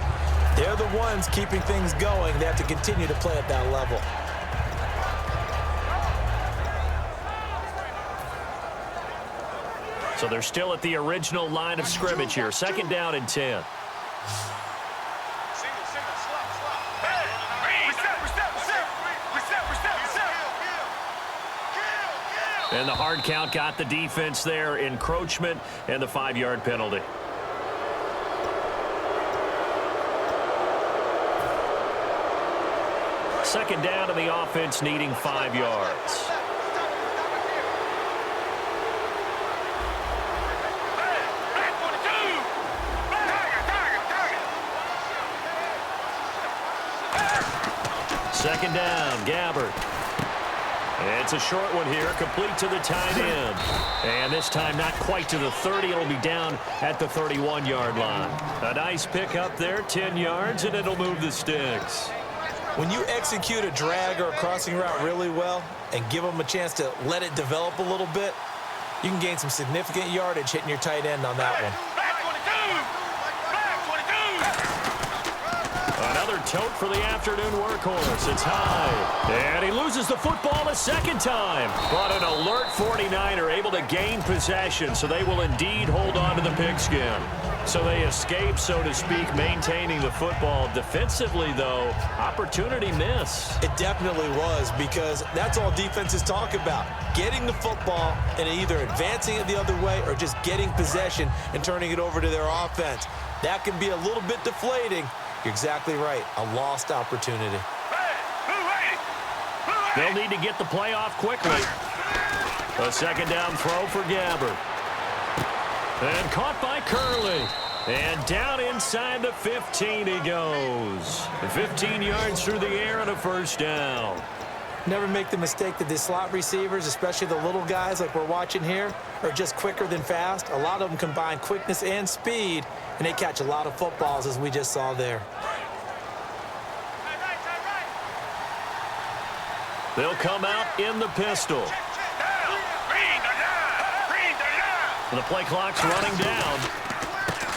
They're the ones keeping things going. They have to continue to play at that level. So they're still at the original line of scrimmage here. Second down and 10. And the hard count got the defense there. Encroachment and the 5-yard penalty. Second down to the offense needing 5 yards. Second down, Gabbard. It's a short one here, complete to the tight end. And this time not quite to the 30. It'll be down at the 31-yard line. A nice pickup there, 10 yards, and it'll move the sticks. When you execute a drag or a crossing route really well and give them a chance to let it develop a little bit, you can gain some significant yardage hitting your tight end on that one. Another tote for the afternoon workhorse. It's Hyde. And he loses the football a second time. But an alert 49er able to gain possession, so they will indeed hold on to the pigskin. So they escape, so to speak, maintaining the football. Defensively, though, opportunity miss. It definitely was, because that's all defenses talk about. Getting the football and either advancing it the other way or just getting possession and turning it over to their offense. That can be a little bit deflating. You're exactly right. A lost opportunity. They'll need to get the play off quickly. A second down throw for Gabbard. And caught by Curley. And down inside the 15 he goes. 15 yards through the air and a first down. Never make the mistake that the slot receivers, especially the little guys like we're watching here, are just quicker than fast. A lot of them combine quickness and speed, and they catch a lot of footballs, as we just saw there. They'll come out in the pistol. And the play clock's running down.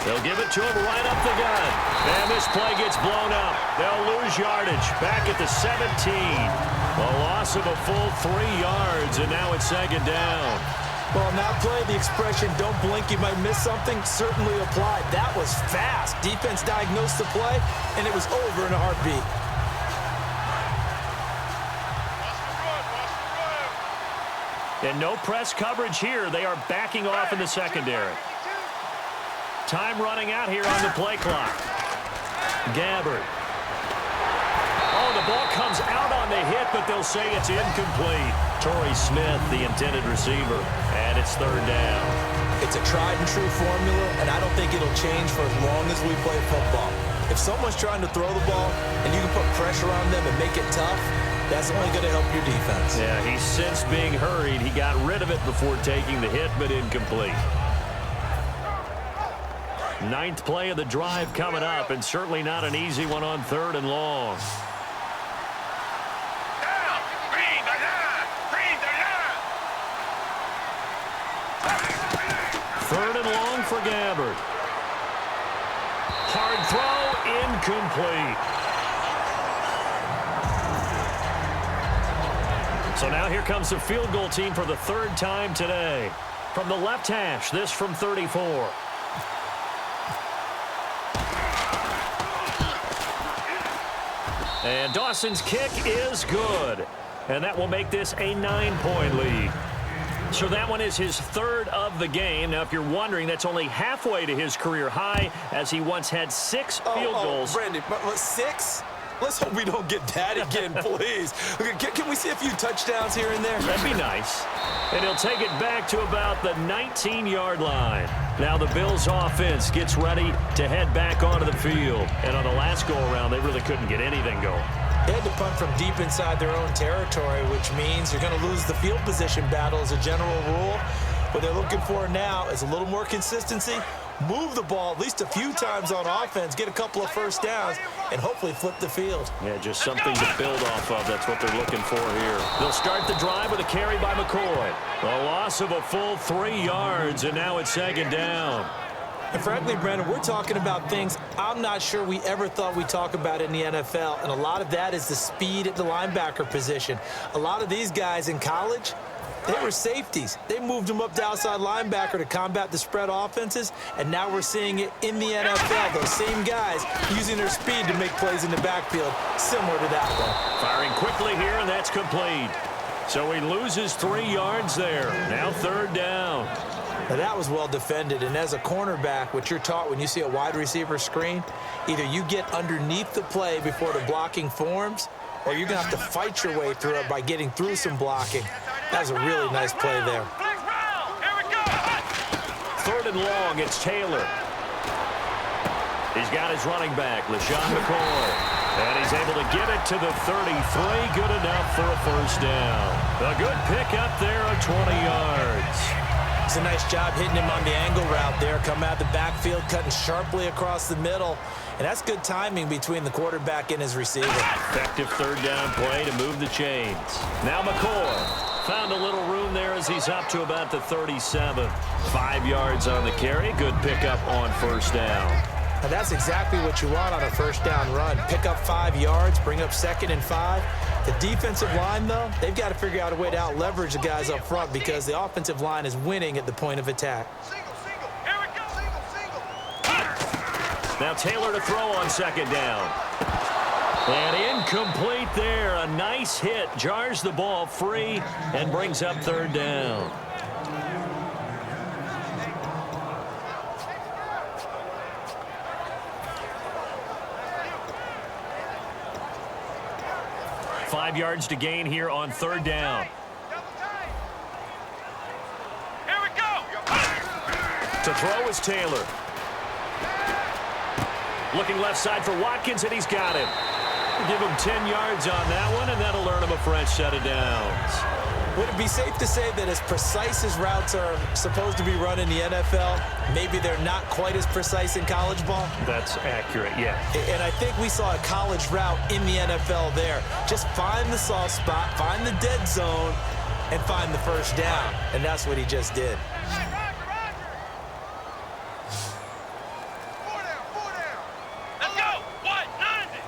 They'll give it to him right up the gut. And this play gets blown up. They'll lose yardage back at the 17. A loss of a full 3 yards, and now it's second down. Well, on that play, the expression, don't blink, you might miss something, certainly applied. That was fast. Defense diagnosed the play, and it was over in a heartbeat. And no press coverage here. They are backing off in the secondary. Time running out here on the play clock. Gabbard. Oh, the ball comes out on the hit, but they'll say it's incomplete. Torrey Smith, the intended receiver, and it's third down. It's a tried-and-true formula, and I don't think it'll change for as long as we play football. If someone's trying to throw the ball and you can put pressure on them and make it tough, that's only going to help your defense. Yeah, he's since being hurried. He got rid of it before taking the hit, but incomplete. Ninth play of the drive coming up, and certainly not an easy one on 3rd and long. Third and long for Gabbard. Hard throw, incomplete. So now here comes the field goal team for the 3rd time today. From the left hash, this from 34. And Dawson's kick is good. And that will make this a 9-point lead. So that one is his 3rd of the game. Now, if you're wondering, that's only halfway to his career high, as he once had 6 field goals. Brandon, but 6? Let's hope we don't get that again, please. Can we see a few touchdowns here and there? That'd be nice. And he'll take it back to about the 19-yard line. Now the Bills' offense gets ready to head back onto the field. And on the last go-around, they really couldn't get anything going. They had to punt from deep inside their own territory, which means you're going to lose the field position battle as a general rule. What they're looking for now is a little more consistency, move the ball at least a few times on offense, get a couple of first downs, and hopefully flip the field. Yeah, just something to build off of. That's what they're looking for here. They'll start the drive with a carry by McCoy. A loss of a full 3 yards, and now it's 2nd down. And frankly, Brandon, we're talking about things I'm not sure we ever thought we'd talk about in the NFL, and a lot of that is the speed at the linebacker position. A lot of these guys in college, they were safeties. They moved them up to outside linebacker to combat the spread offenses, and now we're seeing it in the NFL. Those same guys using their speed to make plays in the backfield, similar to that one. Firing quickly here, and that's complete. So he loses 3 yards there. Now 3rd down. Now that was well defended, and as a cornerback, what you're taught when you see a wide receiver screen, either you get underneath the play before the blocking forms, or you're going to have to fight your way through it by getting through some blocking. That was a really nice play there. 3rd and long, it's Taylor. He's got his running back, LaShawn McCoy. And he's able to get it to the 33. Good enough for a 1st down. A good pickup there of 20 yards. It's a nice job hitting him on the angle route there. Come out the backfield, cutting sharply across the middle. And that's good timing between the quarterback and his receiver. Effective 3rd down play to move the chains. Now McCoy found a little room there as he's up to about the 37. 5 yards on the carry. Good pickup on 1st down. Now that's exactly what you want on a 1st down run. Pick up 5 yards, bring up 2nd and 5. The defensive line, though, they've got to figure out a way to out-leverage the guys up front because the offensive line is winning at the point of attack. Now Taylor to throw on 2nd down. And incomplete there. A nice hit. Jars the ball free and brings up 3rd down. Five yards to gain here on 3rd down. Here we go. To throw is Taylor. Looking left side for Watkins, and he's got him. Give him 10 yards on that one, and that'll earn him a fresh set of downs. Would it be safe to say that as precise as routes are supposed to be run in the NFL, maybe they're not quite as precise in college ball? That's accurate, yeah. And I think we saw a college route in the NFL there. Just find the soft spot, find the dead zone, and find the 1st down. And that's what he just did. Let's go. What? 90.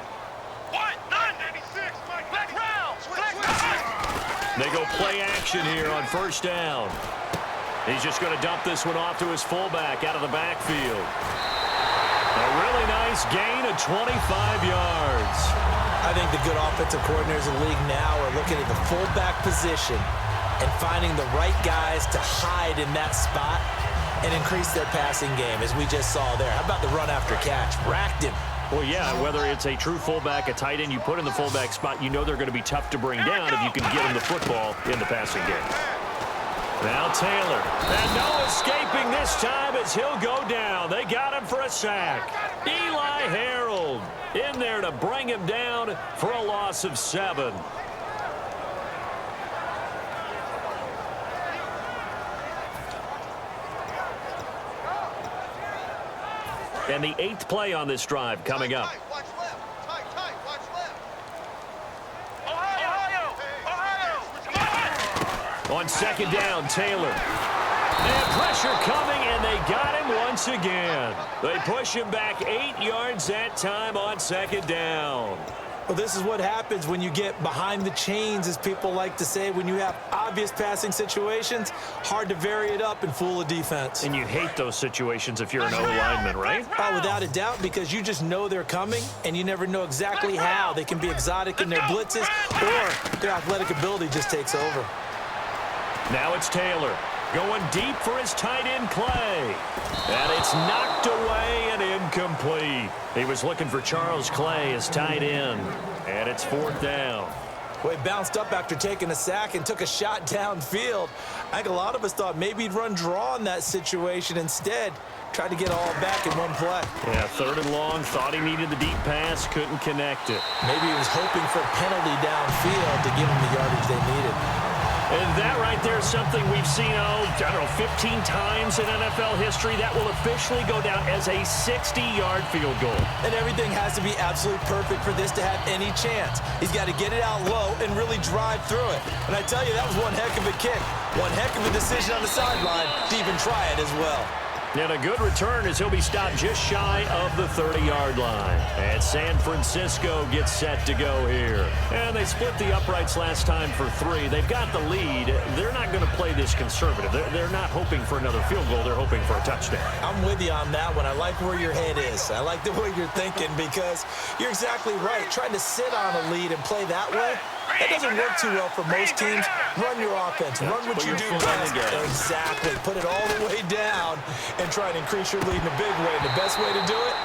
What? 96. Flex round. Flex round. They go play action here on 1st down. He's just going to dump this one off to his fullback out of the backfield. A really nice gain of 25 yards. I think the good offensive coordinators in the league now are looking at the fullback position and finding the right guys to hide in that spot and increase their passing game, as we just saw there. How about the run after catch? Racked him. Well, yeah, whether it's a true fullback, a tight end you put in the fullback spot, you know they're going to be tough to bring down if you can get them the football in the passing game. Now Taylor. And no escaping this time as he'll go down. They got him for a sack. Eli Harold in there to bring him down for a loss of 7. And the 8th play on this drive coming up. Watch left. Tight. Watch left. Ohio. Come on. On 2nd down, Taylor. And pressure coming, and they got him once again. They push him back 8 yards that time on 2nd down. Well, this is what happens when you get behind the chains, as people like to say. When you have obvious passing situations, hard to vary it up and fool a defense. And you hate those situations if you're an O-lineman, right? Oh, without a doubt, because you just know they're coming, and you never know exactly how. They can be exotic in their blitzes, or their athletic ability just takes over. Now it's Taylor going deep for his tight end, Clay. And it's knocked away and incomplete. He was looking for Charles Clay as tight end. And it's 4th down. Well, he bounced up after taking a sack and took a shot downfield. I think a lot of us thought maybe he'd run draw in that situation. Instead, tried to get all back in one play. Yeah, 3rd and long. Thought he needed the deep pass. Couldn't connect it. Maybe he was hoping for a penalty downfield to give him the yardage they needed. And that right there is something we've seen, 15 times in NFL history. That will officially go down as a 60-yard field goal. And everything has to be absolutely perfect for this to have any chance. He's got to get it out low and really drive through it. And I tell you, that was one heck of a kick. One heck of a decision on the sideline to even try it as well. And a good return as he'll be stopped just shy of the 30-yard line. And San Francisco gets set to go here. And they split the uprights last time for 3. They've got the lead. They're not going to play this conservative. They're not hoping for another field goal. They're hoping for a touchdown. I'm with you on that one. I like where your head is. I like the way you're thinking, because you're exactly right. Trying to sit on a lead and play that way, that doesn't work too well for most teams. Run your offense. Run what you do best. Exactly. Put it all the way down and try and increase your lead in a big way. And the best way to do it,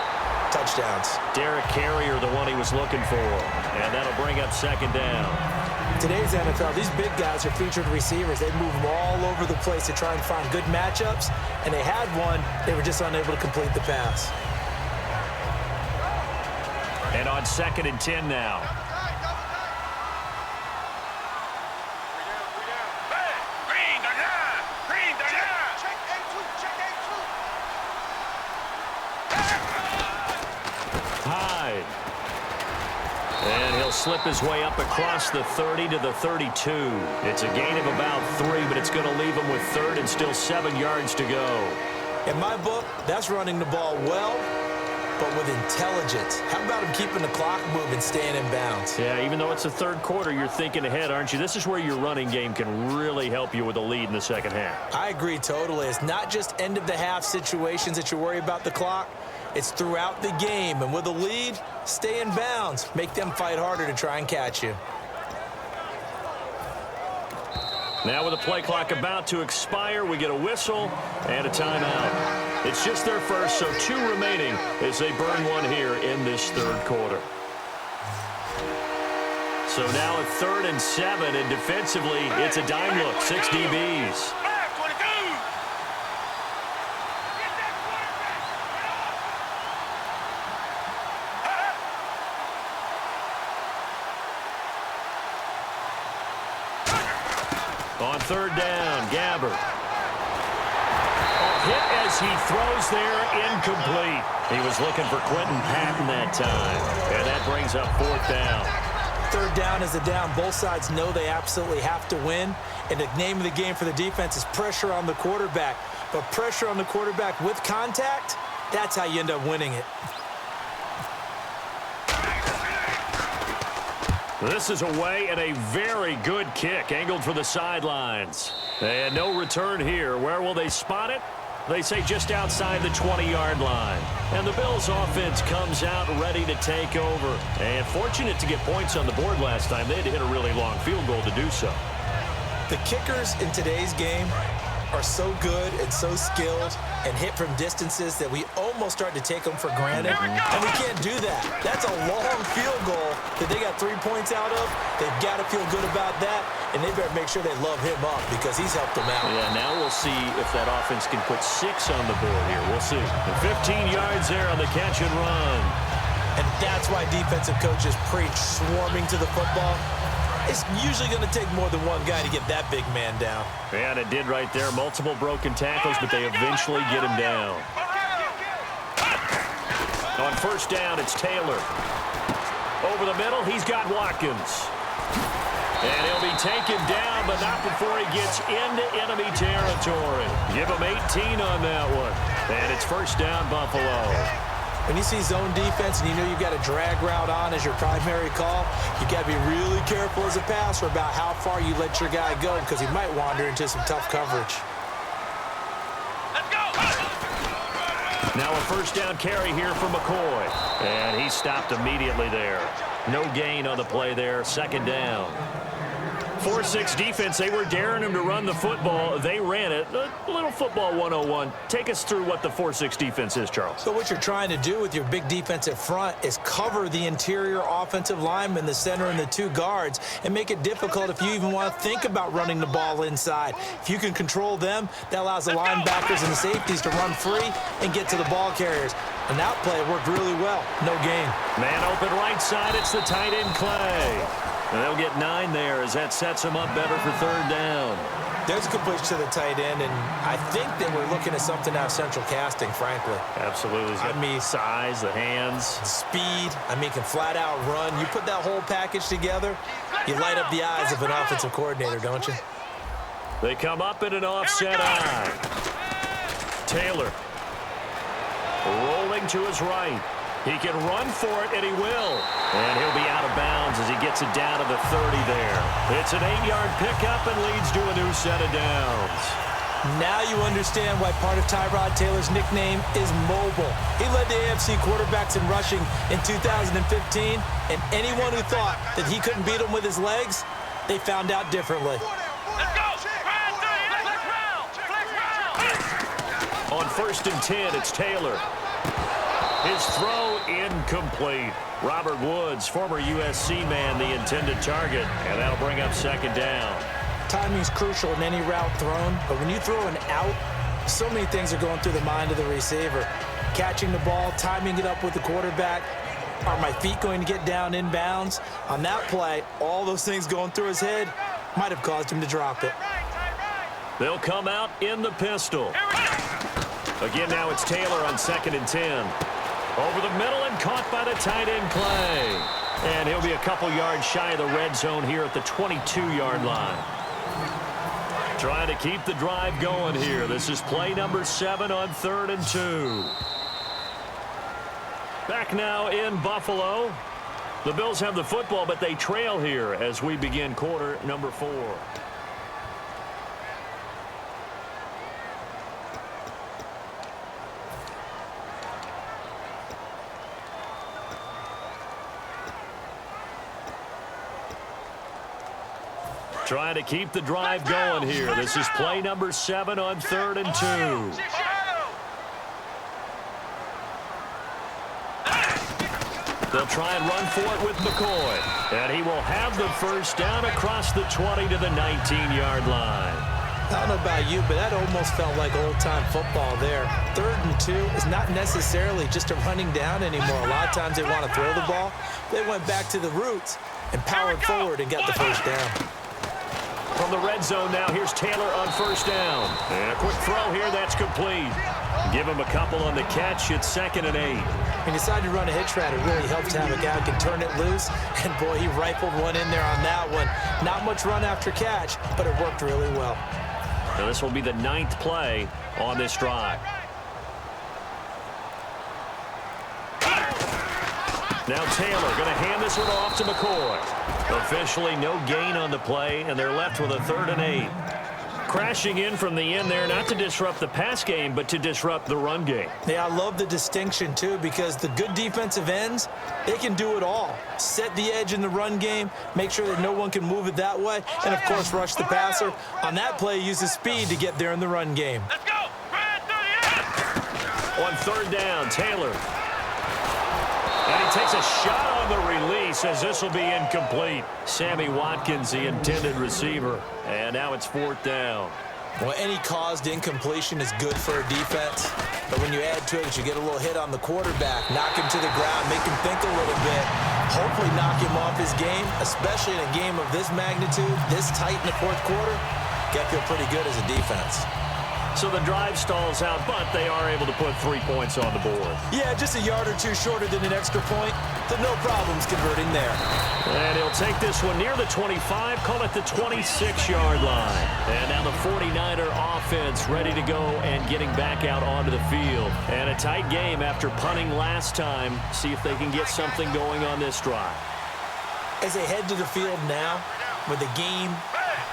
touchdowns. Derek Carrier, the one he was looking for. And that'll bring up 2nd down. Today's NFL, these big guys are featured receivers. They move them all over the place to try and find good matchups. And they had one. They were just unable to complete the pass. And on 2nd and 10 now. And he'll slip his way up across the 30 to the 32. It's a gain of about 3, but it's going to leave him with 3rd and still 7 yards to go. In my book, that's running the ball well, but with intelligence. How about him keeping the clock moving, staying in bounds? Yeah, even though it's the 3rd quarter, you're thinking ahead, aren't you? This is where your running game can really help you with a lead in the 2nd half. I agree totally. It's not just end-of-the-half situations that you worry about the clock. It's throughout the game. And with a lead, stay in bounds. Make them fight harder to try and catch you. Now with the play clock about to expire, we get a whistle and a timeout. It's just their first, so 2 remaining as they burn one here in this 3rd quarter. So now a 3rd and 7, and defensively, it's a dime look, 6 DBs. On 3rd down, Gabbert. Hit as he throws there, incomplete. He was looking for Quentin Patton that time. And that brings up 4th down. 3rd down is a down. Both sides know they absolutely have to win. And the name of the game for the defense is pressure on the quarterback. But pressure on the quarterback with contact, that's how you end up winning it. This is away and a very good kick, angled for the sidelines. And no return here. Where will they spot it? They say just outside the 20-yard line. And the Bills offense comes out ready to take over. And fortunate to get points on the board last time. They had to hit a really long field goal to do so. The kickers in today's game are so good and so skilled. and hit from distances that we almost start to take them for granted. And we can't do that. That's a long field goal that they got 3 points out of. They've got to feel good about that, and they better make sure they love him up because he's helped them out. Yeah, now we'll see if that offense can put 6 on the board here. We'll see. And 15 yards there on the catch and run. And that's why defensive coaches preach swarming to the football. It's usually going to take more than one guy to get that big man down. And it did right there. Multiple broken tackles, but they eventually get him down. On first down, it's Taylor. Over the middle, he's got Watkins. And he'll be taken down, but not before he gets into enemy territory. Give him 18 on that one. And it's first down, Buffalo. When you see zone defense and you know you've got a drag route on as your primary call, you got to be really careful as a passer about how far you let your guy go because he might wander into some tough coverage. Let's go. Now a first down carry here for McCoy. And he stopped immediately there. No gain on the play there. Second down. 4-6 defense, they were daring him to run the football. They ran it. A little football 101. Take us through what the 4-6 defense is, Charles. So what you're trying to do with your big defensive front is cover the interior offensive lineman, the center, and the 2 guards, and make it difficult if you even want to think about running the ball inside. If you can control them, that allows the linebackers and the safeties to run free and get to the ball carriers. And that play worked really well. No gain. Man open right side. It's the tight end, Clay. And they'll get 9 there as that sets them up better for third down. There's a completion to the tight end, and I think that we're looking at something out of central casting, frankly. Absolutely. I mean, size, the hands. Speed. I mean, can flat out run. You put that whole package together, you light up the eyes of an offensive coordinator, don't you? They come up in an offset eye. Taylor rolling to his right. He can run for it, and he will. And he'll be out of bounds as he gets it down to the 30 there. It's an 8-yard pickup and leads to a new set of downs. Now you understand why part of Tyrod Taylor's nickname is mobile. He led the AFC quarterbacks in rushing in 2015, and anyone who thought that he couldn't beat him with his legs, they found out differently. Let's go. Flex round. On first and 10, it's Taylor. His throw incomplete. Robert Woods, former USC man, the intended target, and that'll bring up second down. Timing's crucial in any route thrown, but when you throw an out, so many things are going through the mind of the receiver. Catching the ball, timing it up with the quarterback. Are my feet going to get down inbounds? On that play, all those things going through his head might have caused him to drop it. They'll come out in the pistol. Again, now it's Taylor on second and 10. Over the middle and caught by the tight end, Clay. And he'll be a couple yards shy of the red zone here at the 22-yard line. Trying to keep the drive going here. This is play number 7 on 3rd and 2. Back now in Buffalo. The Bills have the football, but they trail here as we begin quarter number 4. Trying to keep the drive going here. This is play number 7 on 3rd and 2. They'll try and run for it with McCoy. And he will have the first down across the 20 to the 19-yard line. I don't know about you, but that almost felt like old-time football there. 3rd and 2 is not necessarily just a running down anymore. A lot of times they want to throw the ball. They went back to the roots and powered forward and got the first down. From the red zone now, here's Taylor on first down. And a quick throw here, that's complete. Give him a couple on the catch. It's 2nd and 8. When you decide to run a hitch route, it really helps to have a guy who can turn it loose. And, boy, he rifled one in there on that one. Not much run after catch, but it worked really well. Now this will be the 9th play on this drive. Now Taylor going to hand this one off to McCoy. Officially no gain on the play, and they're left with a 3rd and 8. Crashing in from the end there, not to disrupt the pass game, but to disrupt the run game. Yeah, I love the distinction, too, because the good defensive ends, they can do it all. Set the edge in the run game, make sure that no one can move it that way, and, of course, rush the passer. On that play, use his speed to get there in the run game. Let's go. On third down, Taylor. And he takes a shot on the release as this will be incomplete. Sammy Watkins, the intended receiver. And now it's fourth down. Well, any caused incompletion is good for a defense. But when you add to it, you get a little hit on the quarterback, knock him to the ground, make him think a little bit, hopefully knock him off his game, especially in a game of this magnitude, this tight in the fourth quarter. Got to feel pretty good as a defense. So the drive stalls out, but they are able to put 3 points on the board. Yeah, just a yard or two shorter than an extra point, so no problems converting there. And he'll take this one near the 25, call it the 26-yard line. And now the 49er offense ready to go and getting back out onto the field. And a tight game after punting last time. See if they can get something going on this drive. As they head to the field now, with the game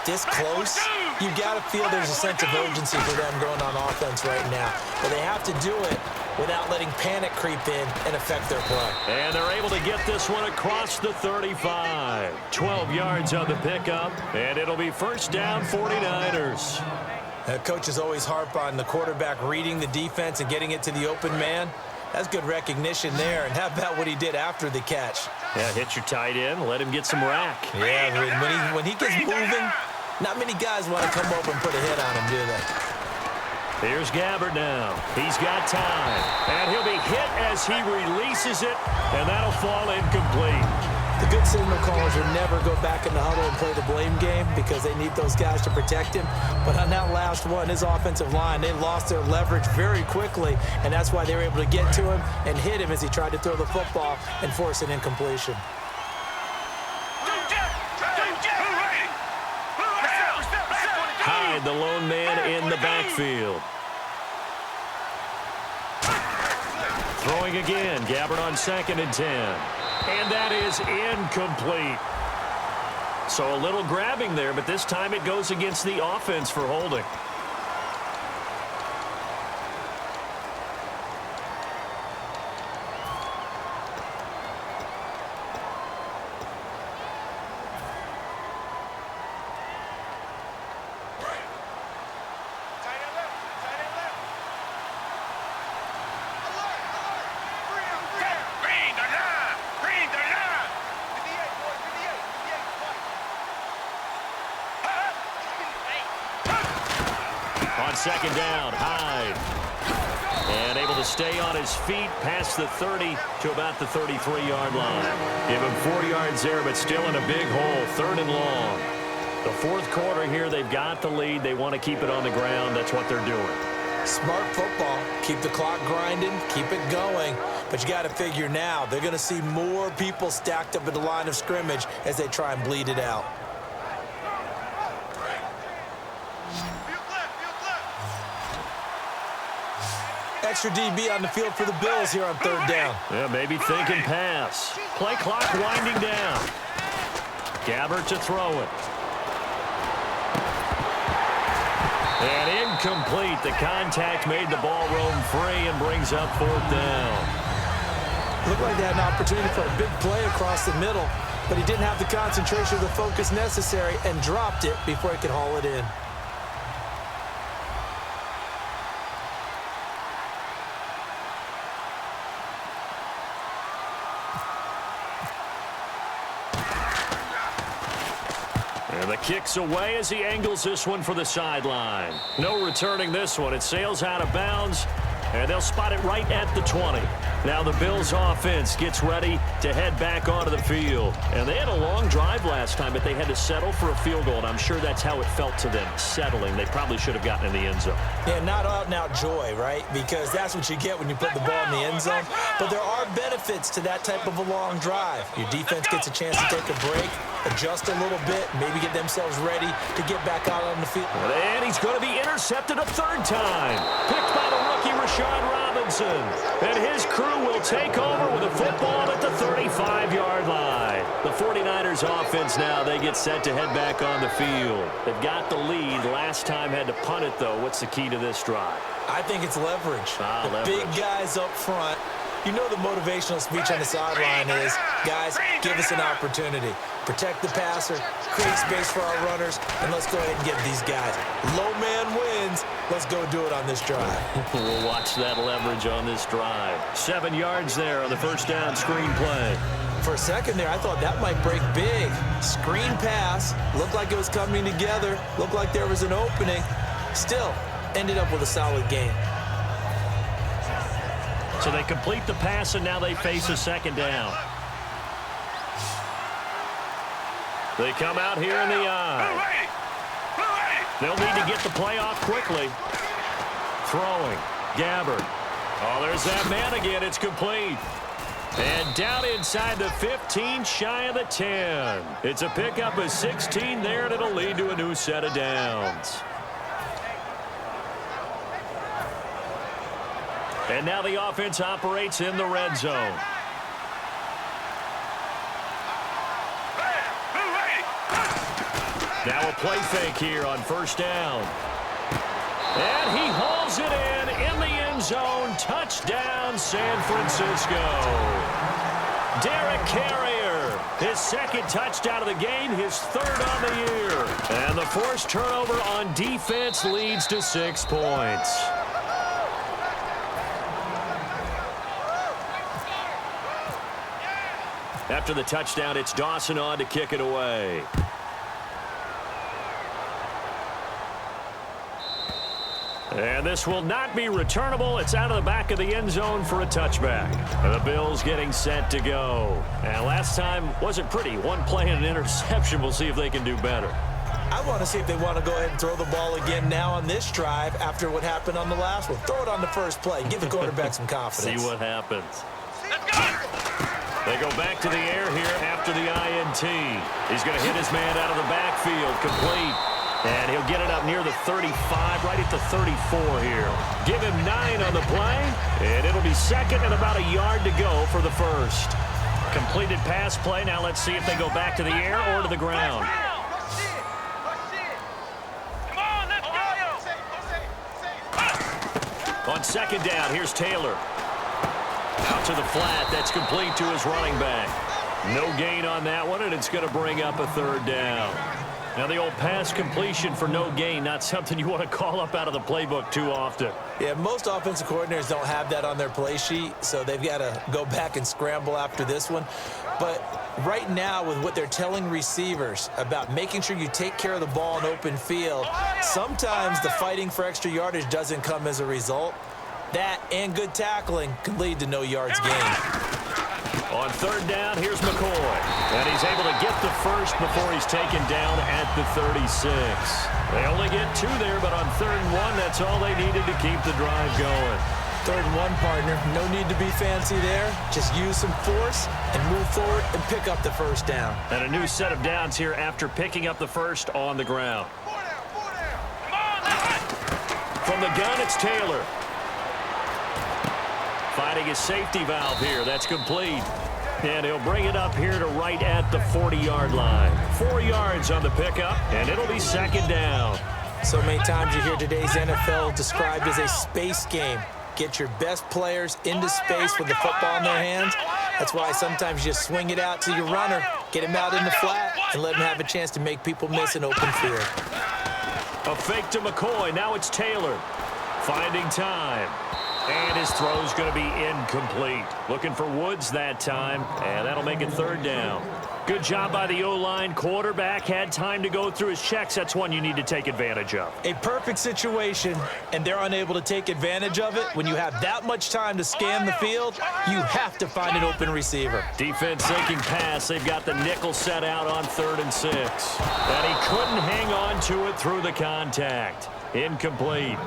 this close, you've got to feel there's a sense of urgency for them going on offense right now. But they have to do it without letting panic creep in and affect their play. And they're able to get this one across the 35. 12 yards on the pickup, and it'll be first down 49ers. Coaches always harp on the quarterback reading the defense and getting it to the open man. That's good recognition there. And how about what he did after the catch? Yeah, hit your tight end, let him get some rack. Yeah, when he gets moving, not many guys want to come up and put a hit on him, do they? Here's Gabbert now. He's got time. And he'll be hit as he releases it, and that'll fall incomplete. The good signal callers will never go back in the huddle and play the blame game because they need those guys to protect him. But on that last one, his offensive line, they lost their leverage very quickly, and that's why they were able to get to him and hit him as he tried to throw the football and force an incompletion. Hyde, the lone man in the backfield. Throwing again, Gabbert on 2nd and 10. And that is incomplete. So a little grabbing there, but this time it goes against the offense for holding. On 2nd down, Hyde. And able to stay on his feet past the 30 to about the 33-yard line. Give him 4 yards there, but still in a big hole, 3rd and long. The fourth quarter here, they've got the lead. They want to keep it on the ground. That's what they're doing. Smart football. Keep the clock grinding, keep it going. But you got to figure now, they're going to see more people stacked up at the line of scrimmage as they try and bleed it out. Extra DB on the field for the Bills here on 3rd down. Yeah, maybe thinking pass. Play clock winding down. Gabbert to throw it. And incomplete. The contact made the ball roam free and brings up 4th down. Looked like they had an opportunity for a big play across the middle, but he didn't have the concentration or the focus necessary and dropped it before he could haul it in. And the kick's away as he angles this one for the sideline. No returning this one. It sails out of bounds, and they'll spot it right at the 20. Now the Bills offense gets ready to head back onto the field. And they had a long drive last time, but they had to settle for a field goal, and I'm sure that's how it felt to them, settling. They probably should have gotten in the end zone. Yeah, not out-and-out joy, right? Because that's what you get when you put the ball in the end zone. But there are benefits to that type of a long drive. Your defense gets a chance to take a break, adjust a little bit, maybe get themselves ready to get back out on the field. And he's going to be intercepted a 3rd time. Picked by the rookie Rashad Robinson. And his crew will take over with a football at the 35-yard line. The 49ers offense now, they get set to head back on the field. They've got the lead. Last time had to punt it, though. What's the key to this drive? I think it's leverage. The big guys up front. You know the motivational speech on the sideline is, guys, give us an opportunity. Protect the passer, create space for our runners, and let's go ahead and get these guys. Low man wins. happens. Let's go do it on this drive. We'll watch that leverage on this drive. 7 yards there on the first down screen play. For a second there, I thought that might break big. Screen pass. Looked like it was coming together. Looked like there was an opening. Still, ended up with a solid game. So they complete the pass, and now they face a second down. They come out here in the eye. They'll need to get the play off quickly. Throwing. Gabbard. Oh, there's that man again. It's complete. And down inside the 15, shy of the 10. It's a pickup of 16 there, and it'll lead to a new set of downs. And now the offense operates in the red zone. Now a play fake here on first down. And he hauls it in the end zone. Touchdown, San Francisco. Derek Carrier, his second touchdown of the game, his third on the year. And the forced turnover on defense leads to 6 points. After the touchdown, it's Dawson on to kick it away. And this will not be returnable. It's out of the back of the end zone for a touchback. And the Bills getting set to go. And last time wasn't pretty. One play and an interception. We'll see if they can do better. I want to see if they want to go ahead and throw the ball again now on this drive after what happened on the last one. Throw it on the first play. Give the quarterback some confidence. See what happens. They go back to the air here after the INT. He's going to hit his man out of the backfield. Complete. And he'll get it up near the 35, right at the 34 here. Give him 9 on the play, and it'll be second and about a yard to go for the first. Completed pass play. Now let's see if they go back to the air or to the ground. On second down, here's Taylor. Out to the flat. That's complete to his running back. No gain on that one, and it's going to bring up a third down. Now the old pass completion for no gain, not something you want to call up out of the playbook too often. Yeah, most offensive coordinators don't have that on their play sheet, so they've got to go back and scramble after this one. But right now, with what they're telling receivers about making sure you take care of the ball in open field, sometimes the fighting for extra yardage doesn't come as a result. That and good tackling can lead to no yards gained. On third down, here's McCoy. And he's able to get the first before he's taken down at the 36. They only get 2 there, but on third and 1, that's all they needed to keep the drive going. Third and 1, partner. No need to be fancy there. Just use some force and move forward and pick up the first down. And a new set of downs here after picking up the first on the ground. From the gun, it's Taylor. Finding his safety valve here. That's complete. And he'll bring it up here to right at the 40-yard line. 4 yards on the pickup, and it'll be second down. So many times you hear today's NFL described as a space game. Get your best players into space with the football in their hands. That's why sometimes you just swing it out to your runner, get him out in the flat, and let him have a chance to make people miss an open field. A fake to McCoy. Now it's Taylor. Finding time. And his throw's going to be incomplete. Looking for Woods that time, and that'll make it third down. Good job by the O-line. Quarterback had time to go through his checks. That's one you need to take advantage of. A perfect situation, and they're unable to take advantage of it. When you have that much time to scan the field, you have to find an open receiver. Defense sinking pass. They've got the nickel set out on 3rd and 6. And he couldn't hang on to it through the contact. Incomplete.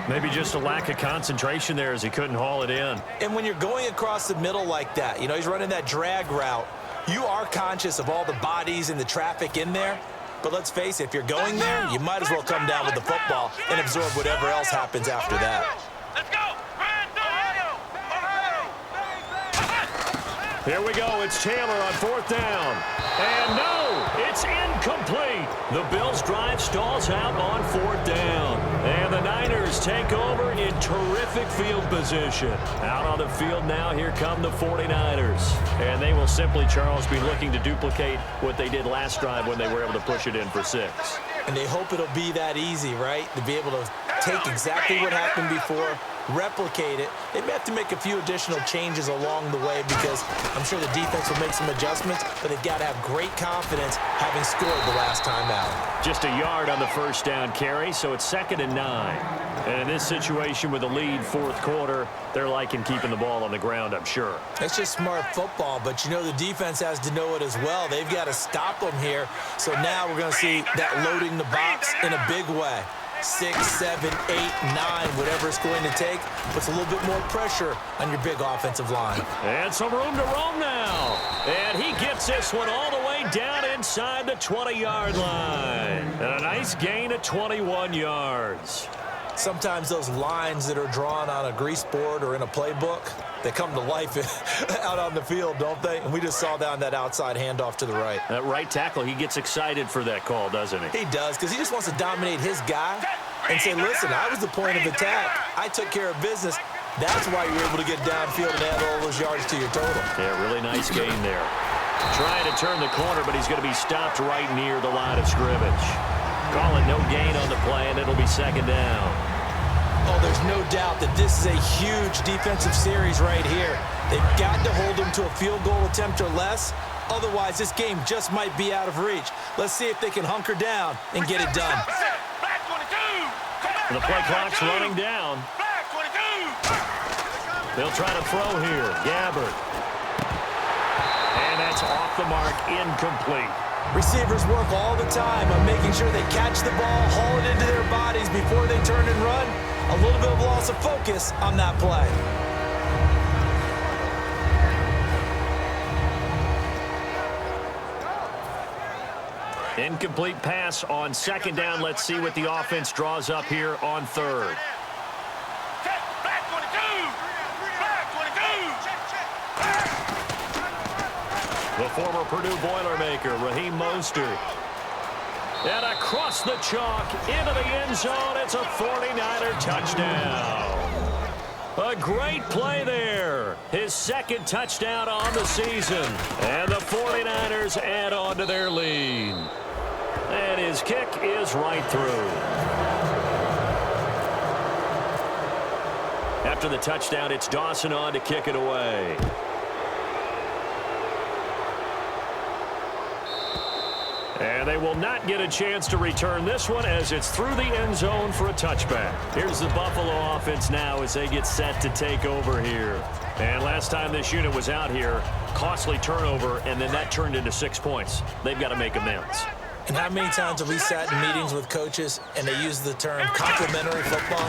Maybe just a lack of concentration there as he couldn't haul it in. And when you're going across the middle like that, you know, he's running that drag route, you are conscious of all the bodies and the traffic in there. But let's face it, if you're going there, you might as well come down with the football and absorb whatever else happens after that. Let's go! Here we go. It's Taylor on 4th down. And no, it's incomplete. The Bills' drive stalls out on 4th down. And the Niners take over in terrific field position. Out on the field now, here come the 49ers. And they will simply, Charles, be looking to duplicate what they did last drive when they were able to push it in for 6. And they hope it'll be that easy, right? To be able to take exactly what happened before, replicate it. They may have to make a few additional changes along the way because I'm sure the defense will make some adjustments, but they've got to have great confidence having scored the last time out. Just a yard on the first down carry, so it's 2nd and 9. And in this situation with a lead fourth quarter, they're liking keeping the ball on the ground, I'm sure. It's just smart football, but you know the defense has to know it as well. They've got to stop them here. So now we're going to see that loading the box in a big way. 6, 7, 8, 9, whatever it's going to take, puts a little bit more pressure on your big offensive line. And some room to roam now. And he gets this one all the way down inside the 20-yard line. And a nice gain of 21 yards. Sometimes those lines that are drawn on a grease board or in a playbook, they come to life out on the field, don't they? And we just saw down that outside handoff to the right. That right tackle, he gets excited for that call, doesn't he? He does, because he just wants to dominate his guy and say, listen, I was the point of attack. I took care of business. That's why you're able to get downfield and add all those yards to your total. Yeah, really nice gain there. Trying to turn the corner, but he's going to be stopped right near the line of scrimmage. Call it no gain on the play, and it'll be 2nd down. Oh, there's no doubt that this is a huge defensive series right here. They've got to hold them to a field goal attempt or less. Otherwise, this game just might be out of reach. Let's see if they can hunker down and get it done. The play clock's running down. They'll try to throw here. Gabbert. And that's off the mark, incomplete. Receivers work all the time on making sure they catch the ball, haul it into their bodies before they turn and run. A little bit of loss of focus on that play. Incomplete pass on 2nd down. Let's see what the offense draws up here on 3rd. The former Purdue Boilermaker, Raheem Mostert. And across the chalk, into the end zone, it's a 49er touchdown. A great play there. His 2nd touchdown on the season. And the 49ers add on to their lead. And his kick is right through. After the touchdown, it's Dawson on to kick it away. And they will not get a chance to return this one as it's through the end zone for a touchback. Here's the Buffalo offense now as they get set to take over here. And last time this unit was out here, costly turnover, and then that turned into 6 points. They've got to make amends. And how many times have we sat in meetings with coaches and they use the term complementary football?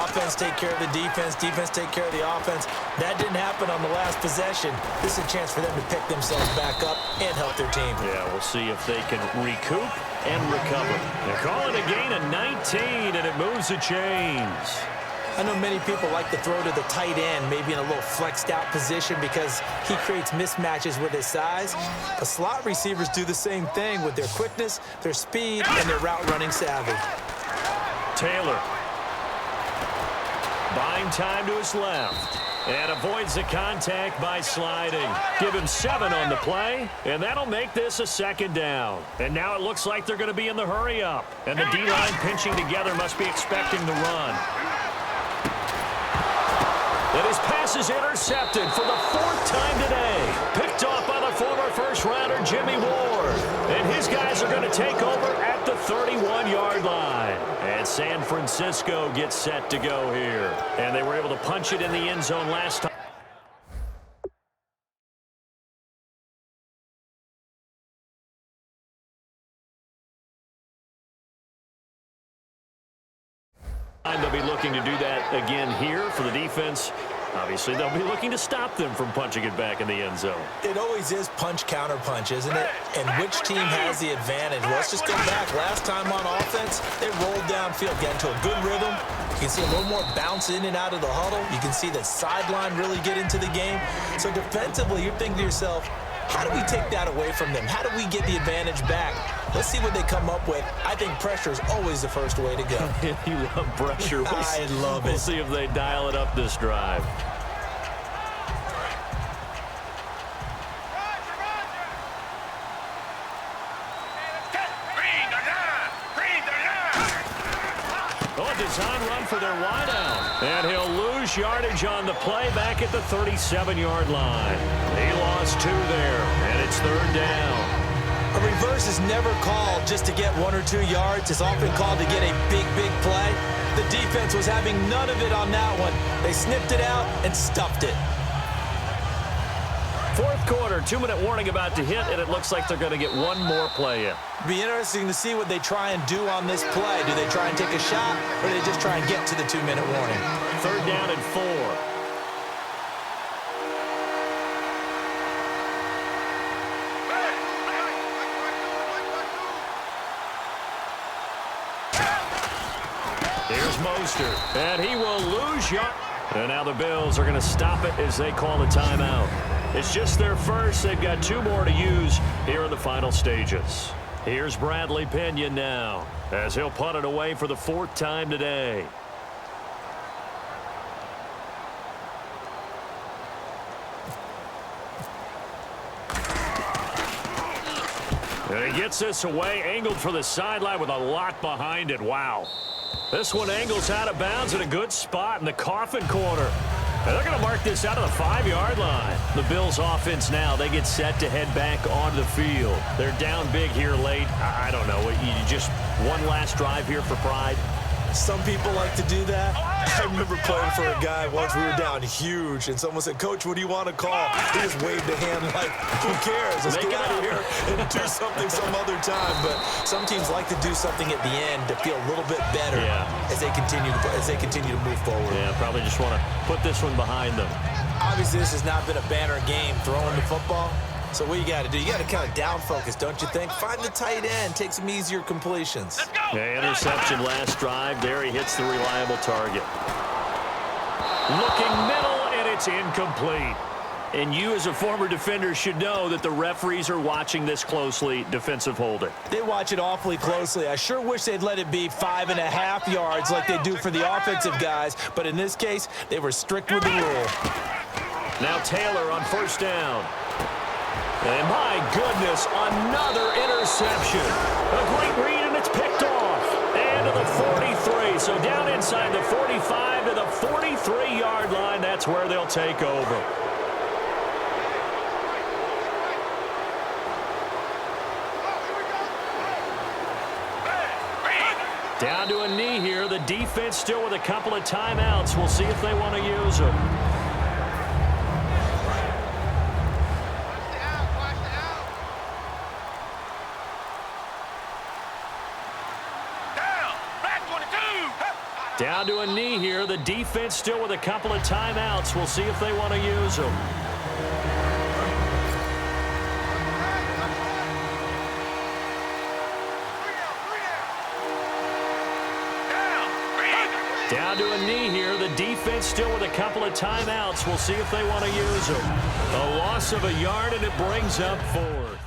Offense take care of the defense, defense take care of the offense. That didn't happen on the last possession. This is a chance for them to pick themselves back up and help their team. Yeah, we'll see if they can recoup and recover. They call it a gain of 19, and it moves the chains. I know many people like to throw to the tight end, maybe in a little flexed out position because he creates mismatches with his size. The slot receivers do the same thing with their quickness, their speed, and their route running savvy. Taylor. Buying time to his left. And avoids the contact by sliding. Give him 7 on the play, and that'll make this a 2nd down. And now it looks like they're going to be in the hurry up. And the D-line pinching together must be expecting the run. And his pass is intercepted for the 4th time today. Picked off by the former first-rounder Jimmy Ward. And his guys are going to take over at the 31-yard line. And San Francisco gets set to go here. And they were able to punch it in the end zone last time. They'll be looking to do that again here for the defense. Obviously, they'll be looking to stop them from punching it back in the end zone. It always is punch-counter-punch, isn't it? And which team has the advantage? Well, let's just go back. Last time on offense, they rolled downfield, got into a good rhythm. You can see a little more bounce in and out of the huddle. You can see the sideline really get into the game. So defensively, you're thinking to yourself, how do we take that away from them? How do we get the advantage back? Let's see what they come up with. I think pressure is always the first way to go. You love pressure. I love it. We'll see if they dial it up this drive. design run for their wideout. And he'll lose yardage on the play back at the 37-yard line. He lost 2 there, and it's 3rd down. A reverse is never called just to get 1 or 2 yards. It's often called to get a big, big play. The defense was having none of it on that one. They snipped it out and stuffed it. 4th quarter, 2-minute warning about to hit, and it looks like they're going to get one more play in. Be interesting to see what they try and do on this play. Do they try and take a shot, or do they just try and get to the 2-minute warning? 3rd down and 4. Here's Mostert, and he will lose yard. And now the Bills are going to stop it as they call the timeout. It's just their first. They've got 2 more to use here in the final stages. Here's Bradley Pinion now as he'll punt it away for the 4th time today. And he gets this away, angled for the sideline with a lot behind it. Wow. This one angles out of bounds at a good spot in the coffin corner. And they're going to mark this out of the 5-yard line. The Bills offense now, they get set to head back onto the field. They're down big here late. I don't know. You just one last drive here for pride. Some people like to do that. I remember playing for a guy once. We were down huge, and someone said, "Coach, what do you want to call?" He just waved a hand like, "Who cares? Let's get out of here and do something some other time." But some teams like to do something at the end to feel a little bit better as they continue to move forward. Yeah, probably just want to put this one behind them. Obviously, this has not been a banner game throwing the football. So what you got to do, you got to kind of down focus, don't you think? Find the tight end, take some easier completions. Yeah, interception last drive. There he hits the reliable target. Looking middle, and it's incomplete. And you as a former defender should know that the referees are watching this closely, defensive holding. They watch it awfully closely. I sure wish they'd let it be 5.5 yards like they do for the offensive guys. But in this case, they were strict with the rule. Now Taylor on 1st down. And my goodness, another interception. A great read, and it's picked off. And to the 43. So down inside the 45 to the 43-yard line. That's where they'll take over. Down to a knee here. The defense still with a couple of timeouts. We'll see if they want to use them. Down to a knee here. The defense still with a couple of timeouts. We'll see if they want to use them. Down to a knee here. The defense still with a couple of timeouts. We'll see if they want to use them. A loss of a yard, and it brings up 4th.